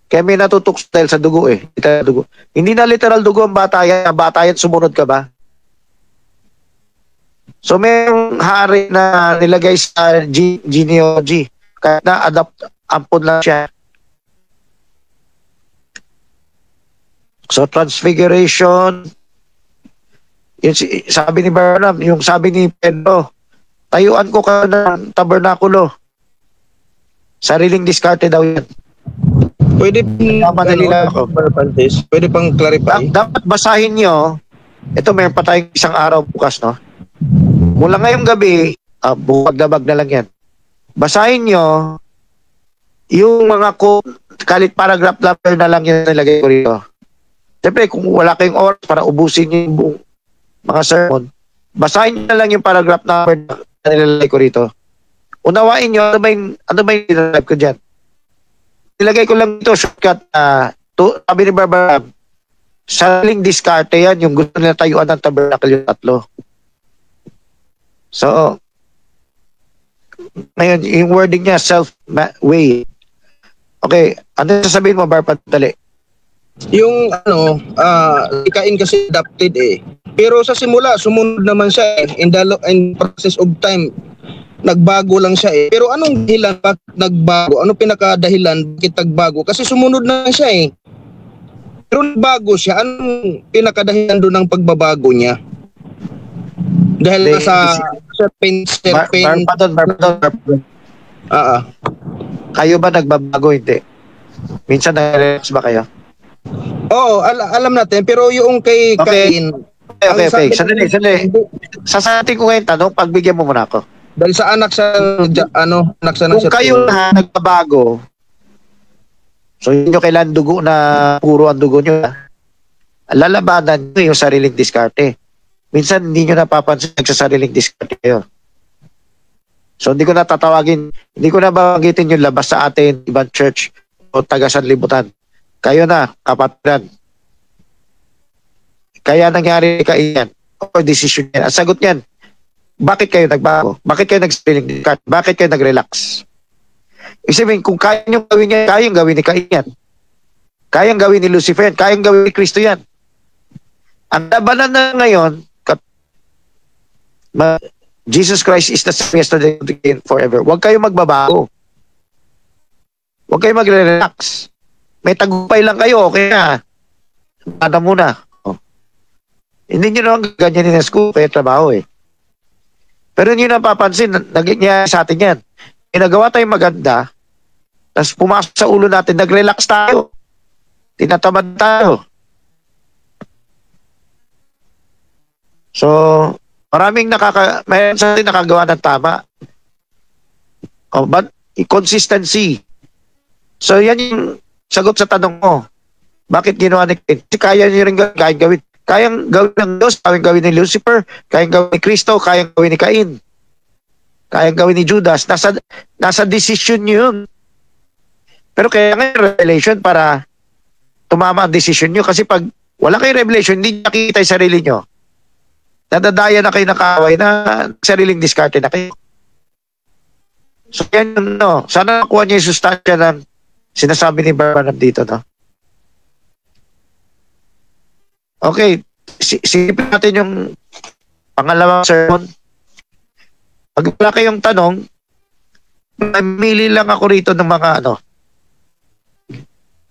Kaya may natutukso dahil sa dugo eh. Literal dugo. Hindi na literal dugo ang batayan. Ang batayan sumunod ka ba? So mayroong hari na nilagay sa genealogy. Kaya na-adopt, ampun lang siya. So transfiguration, yun, sabi ni Barnum, yung sabi ni Pedro, tayuan ko ka ng tabernakulo. Sariling diskarte daw yan. Pwede pwede pang clarify. Dapat basahin nyo. Ito, mayroon pa tayong isang araw bukas, no? Mula ngayong gabi, buwag-dabag na lang yan. Basahin nyo yung mga kalit paragraph na lang yung nilagay ko rito. Siyempre, kung wala kayong oras para ubusin yung buong mga sermon, basahin nyo na lang yung paragraph number na nilalagay ko rito. Unawain nyo, ano ba yung nilalagay ko dyan? Nilagay ko lang ito, shortcut, sabi ni Barbara, sariling diskarte yan, yung gusto nila tayuan ng tabernacle yung tatlo. So, ngayon, yung wording niya, self-way. Okay, ano sasabihin mo, Barbara, dali? Yung Kain kasi adopted eh. Pero sa simula, sumunod naman siya eh. In process of time, nagbago lang siya eh. Pero anong dahilan bakit nagbago? Ano pinakadahilan bakit nagbago? Kasi sumunod na siya eh. Pero nagbago siya. Anong pinakadahilan doon ng pagbabago niya? Dahil nasa serpent. Kayo ba nagbabago? Hindi. Minsan nag-relax ba kayo? Oo, alam natin. Pero yung kay Kain... Okay. Sandali. Sasatin ko ngayon tanong, pagbigyan mo muna ako. Dahil sa anak sa kung kayo na nagbabago, so yun yung kailan dugo na puro ang dugo nyo, lalabanan nyo yung sariling diskarte. Minsan hindi nyo napapansin nagsasariling diskarte kayo. So hindi ko na tatawagin, hindi ko na banggitin yung labas sa atin, ibang church o taga-sanlibutan. Kayo na, kapatiran. Kaya nangyari kainyan o decision yan. Ang sagot niyan, bakit kayo nagbago? Bakit kayo nag-sariling diskarte? Bakit kayo nag-relax? Ibig sabihin, kung kaya nyo gawin yan, kayang gawin ni Cain yan. Kayang gawin ni Lucifer yan. Kayang gawin ni Kristo yan. Ang labanan na ngayon, Jesus Christ is the same yesterday, today, and forever. Huwag kayo magbabago. Huwag kayo magre-relax. May tagumpay lang kayo, okay na. Ano muna. Oh. Hindi nyo naman ganyan sa school, kaya trabaho eh. Pero hindi nyo napapansin, nangyayari sa atin yan. Ginagawa tayong maganda, tapos pumasok sa ulo natin, nag-relax tayo. Tinatamad tayo. So, maraming mayroon sa atin nakagawa ng tama. But, consistency. So, yan yung sagot sa tanong mo. Bakit ginawa ni Cain? Kasi kaya nyo rin gawin. Kayang gawin ng Diyos, kayang gawin ni Lucifer, kayang gawin ni Kristo, kayang gawin ni Cain. Kayang gawin ni Judas. Nasa decision nyo yun. Pero kaya nga revelation para tumama ang decision nyo. Kasi pag wala kayong revelation, hindi nakikita yung sarili nyo. Nadadaya na kayo nakaway na sariling diskarte na kayo. So yan yun, no. Sana nakuha niyo yung sustansya ng sinasabi ni Barnum dito, no? Okay, silipin natin yung pangalawang sermon. Pag wala kayong tanong, mamili lang ako rito ng mga ano.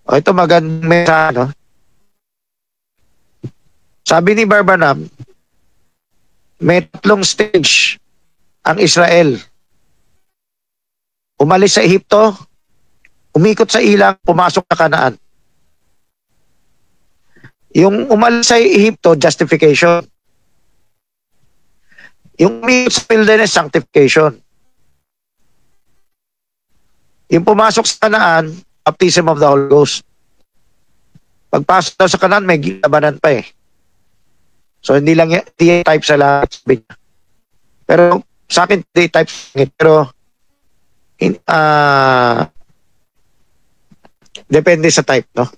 O ito magandang mensahe, no? Sabi ni Barnum, may 3 stage ang Israel. Umalis sa Ehipto, umikot sa ilang, pumasok na Kanaan. Yung umalis sa Ehipto, justification. Yung umikot sa wilderness, sanctification. Yung pumasok sa Kanaan, baptism of the Holy Ghost. Pagpasok daw sa Kanaan, may labanan pa eh. So hindi lang yung type sa lahat. Pero sa akin, 3 types. Pero depende sa type, no?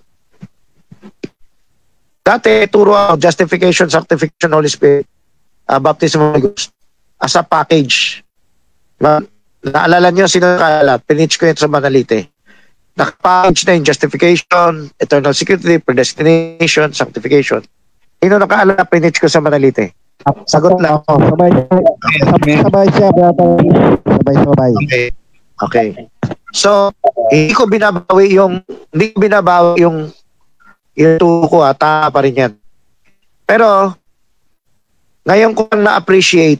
Dati, turo ako, justification, sanctification, Holy Spirit, baptism of the Holy Ghost, as a package. Diba? Naalala nyo, sino nakalat? Pinitch ko yun sa Manalite. Naka-package na yung justification, eternal security, predestination, sanctification. Ino nakaalala, pinitch ko sa Manalite. Sagot lang. Sabay siya, brother. Sabay. Okay. So, hindi ko binabawi yung tuko ko, tama pa rin yan. Pero, ngayon ko lang na-appreciate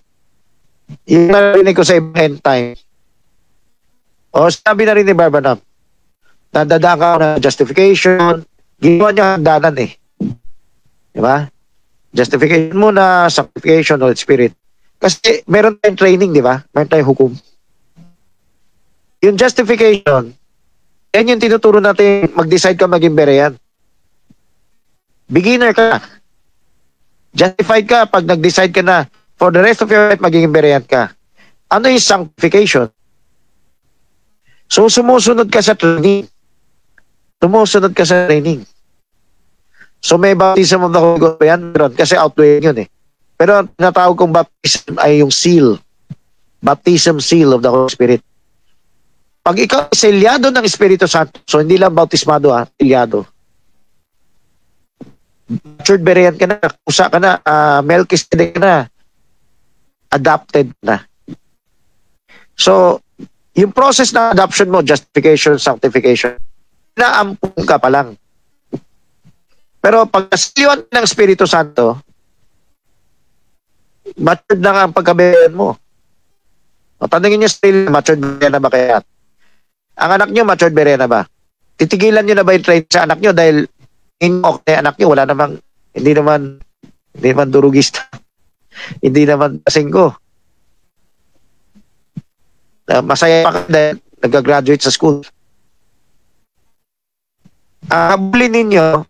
yung narinig ko sa ibang end time. O, sabi na rin ni Barbanam, nadadaan ka na justification, ginawa niya hagdanan eh. Diba? Justification muna, sanctification, Holy Spirit. Kasi meron tayong training, di ba? Meron tayong hukom. Yung justification, yan yung tinuturo natin, mag-decide ka maging berean. Beginner ka. Justified ka pag nag-decide ka na for the rest of your life magiging berean ka. Ano yung sanctification? So, sumusunod ka sa training. So, may baptism of the Holy Ghost yan, kasi outweigh yun eh. Pero ang tinatawag kong baptism ay yung seal. Baptism seal of the Holy Spirit. Pag ikaw selyado ng Espiritu Santo, so hindi lang bautismado selyado. Matured berean ka na, kusa ka na, Melchizedek ka na, adopted na. So, yung process ng adoption mo, justification, sanctification, naampun ka pa lang. Pero pag nasiliwan ng Espiritu Santo, matured na nga ang pagkaberean mo. O tanongin niyo still, matured berean na ba kaya? Ang anak niyo, matured berean na ba? Titigilan niyo na ba yung train sa anak niyo dahil okay, anak niyo, wala namang, hindi naman durugista. Hindi naman pasingko. Masaya pa dahil nag-graduate sa school. Habulin ninyo.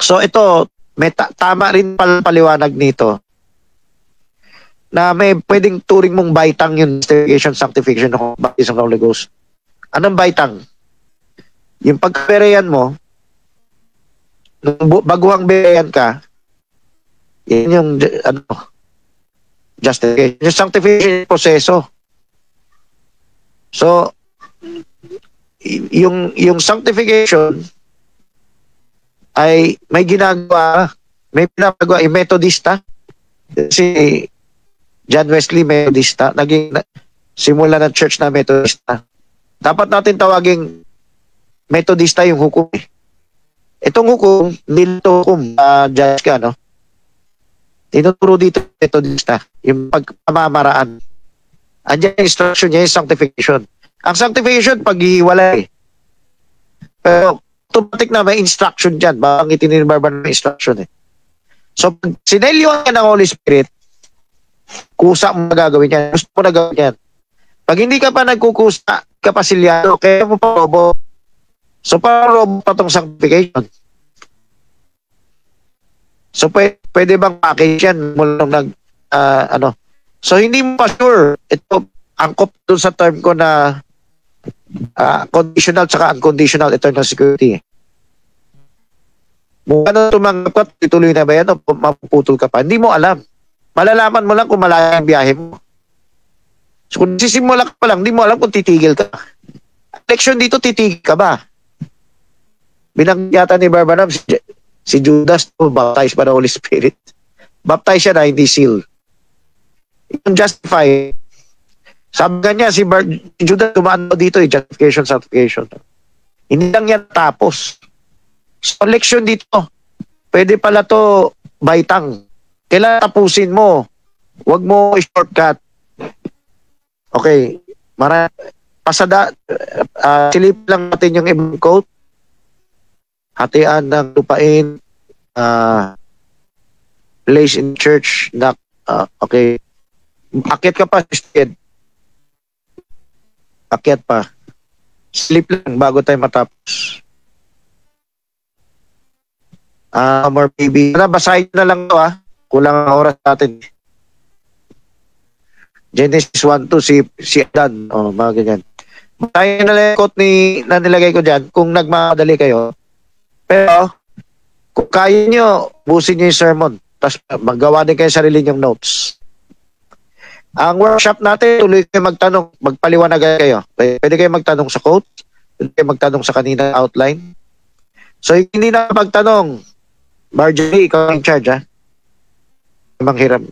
So ito, may tama rin paliwanag nito na may pwedeng turing mong baitang yung justification, sanctification ng baptism ng Holy Ghost. Anong baitang? Yung pagkaberean mo, baguhang berean ka, yun yung justification. Yung sanctification proseso. So, yung sanctification ay may pinagawa yung Methodista. Si John Wesley Methodista, simula ng church na Methodista. Dapat natin tawaging Methodista yung hukom eh. Itong hukom, nito hukom, judge ka, no? Tinuturo dito Methodista, yung pagpamamaraan. Andiyan yung instruction niya, yung sanctification. Ang sanctification, paghihiwalay. Pero, automatic na may instruction dyan. Babangitin ni Barbanam ng instruction eh. So, pag sinelyuhan ka ng Holy Spirit, kusa mo na gagawin yan. Gusto mo na gawin yan. Pag hindi ka pa nagkukusa, kapasilyado, kaya mo pa robo. So, parang robo pa itong sanctification. So, pwede bang package yan mula nung So, hindi mo pa sure. Ito, angkop dun sa term ko na conditional tsaka unconditional eternal security. Mukha na tumanggap ka, ituloy na ba yan o mapuputol ka pa? Hindi mo alam. Malalaman mo lang kung malayo ang biyahe mo. So, kung sisimula ka pa lang, hindi mo alam kung titigil ka. Election dito, titigil ka ba? Binangyata ni Barbanam, si Judas, baptized pa ng Holy Spirit. Baptized siya na, hindi seal. Yung justify, sabi nga niya, si Judas tumaan dito, justification, sanctification. Hindi lang yan tapos. So, leksyon dito, pwede pala to baitang. Kailangan tapusin mo. Huwag mo shortcut. Okay. Silip lang natin yung ibang quote. Hatian ng lupain, place in church, na, okay. Akyat ka pa, instead. Akyat pa. Sleep lang bago tayo matapos. More baby. Basahin na lang to Kulang ang oras natin. Genesis 1-2, si Adan. Mga ganyan. Basahin na lang yung quote na nilagay ko dyan kung nagmamadali kayo. Pero, kung kaya nyo, busin nyo yung sermon. Tapos maggawa din kayo sarili nyong notes. Ang workshop natin, tuloy kayo magtanong, magpaliwanagan kayo. Pwede kayo magtanong sa quote, Pwede kayo magtanong sa kanina outline. So, yung hindi na magtanong, Marjorie, ikaw ang in charge, ha? Manghiram.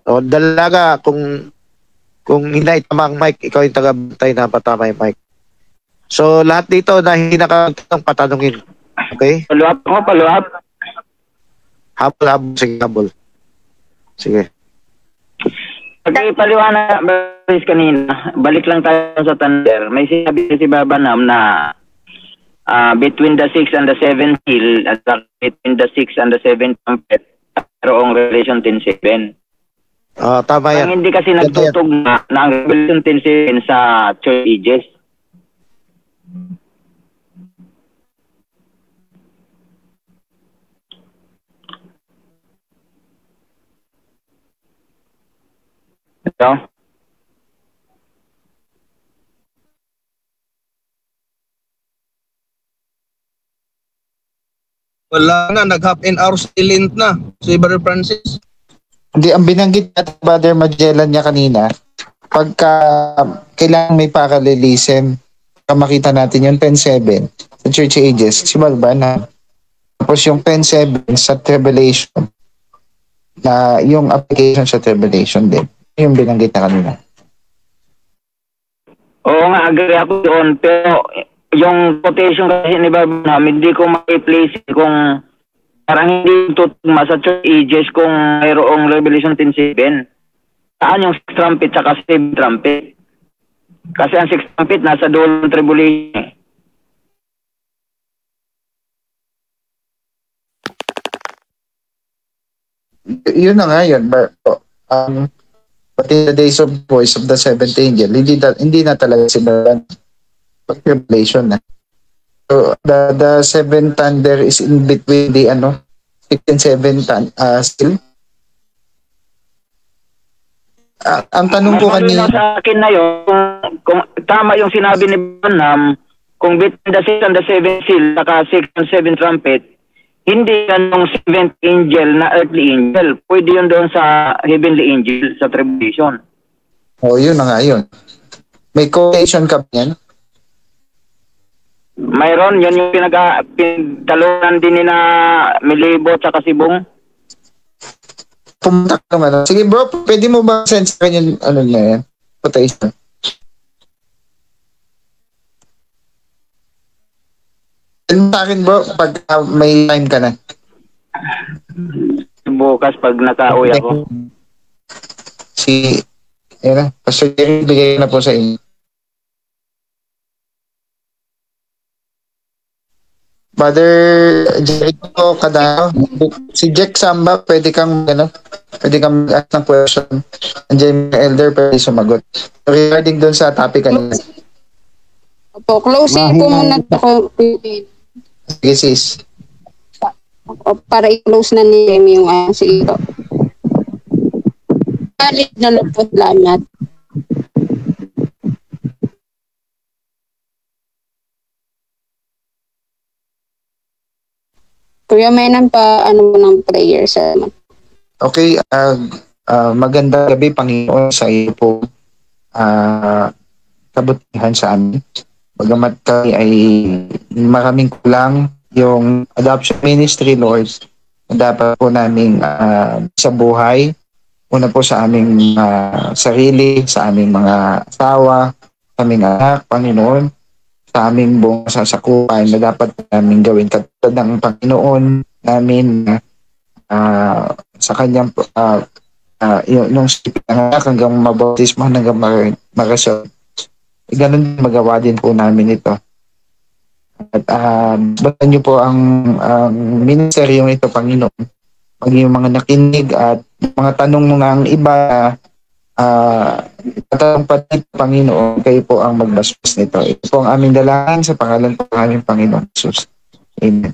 O, dalaga, kung hindi tama ang mic, ikaw yung taga-bantay na patama yung mic. So, lahat dito na hindi nakatang patanungin. Okay? Follow up mo, follow up. Habol. Sige, habol. Sige. Okay, paliwanag kanina, balik lang tayo sa Thunder. May sinabi si Barbanam na between the 6 and the 7 seal at between the 6 and the 7 trumpet, mayroong Revelation 10:7. Tama yan. Ang hindi kasi nagtutugma na ang Revelation 10:7 sa church ages. Ito? Wala na, nag-half an hour silent na si Brother Francis. Hindi, ang binanggit natin Brother Magellan niya kanina, pagka kailangan may parallelism, makita natin yung 10:7 sa Church Ages, si Barbanam. Tapos yung 10:7 sa Tribulation, na yung application sa Tribulation din. Yung binanggit na kanina. Oo nga, agree ako doon. Pero yung quotation kasi ni Barbanam, hindi ko ma-place kung parang hindi tutugma sa church ages kung mayroong Revelation 10:7. Saan yung 6 trumpet saka 7 trumpet? Kasi ang 6 trumpet nasa dulo ng tribulation. Yun na nga yun. But in the days of the voice of the seventh angel, hindi na talaga sila Revelation na. So the seven thunder is in between the 6 and 7 still. Ang tanong ko kanina sa akin na yun, kung tama yung sinabi ni Branham, kung between the 6 and the 7 seal, saka 6 and 7 trumpet, hindi yan yung 7th angel na earthly angel. Pwede yun doon sa heavenly angel, sa tribulation. Yun na nga yun. May quotation ka ba yan? Mayroon, yun yung pinagtalunan din ni na Milibo at saka Sibong. Pumunta ka naman. Sige bro, pwede mo ba send sa kanya yung na yan? Quotation. Send sa akin bro, pag may time ka na. Bukas pag nakauwi ako. Yan na, Pastor Jerry, bigay na po sa inyo. Brother Jericho Cadano, si Jack Samba, pwede kang mag-ask ng question. Andiyan yung elder, pwede sumagot. Regarding doon sa topic kanina. Opo, closing po muna ako. Sige sis. Para i-close na ni Remy yung sige po. Parit na lang po lahat. Kuya Menan pa ng prayer sa Okay, magandang gabi Panginoon sa iyo po. Kabutihan sa amin. Bagamat kami ay maraming kulang yung adoption ministry, Lord, dapat po namin sa buhay, una po sa aming sarili, sa aming mga asawa, sa aming anak, Panginoon, sa aming buong sasakupan na dapat namin gawin katulad ng Panginoon namin sa kanyang yung sipin ng anak hanggang mabautismo hanggang marasyon. Ganun magawa din po namin ito. At bataan niyo po ang ministeryong ito, Panginoon. Pag yung mga nakinig at mga tanong ng iba tatanong pa dito, Panginoon, kayo po ang magbasbas nito. Ito po ang aming dalangin sa pangalan po ng aming Panginoon Jesus. Amen.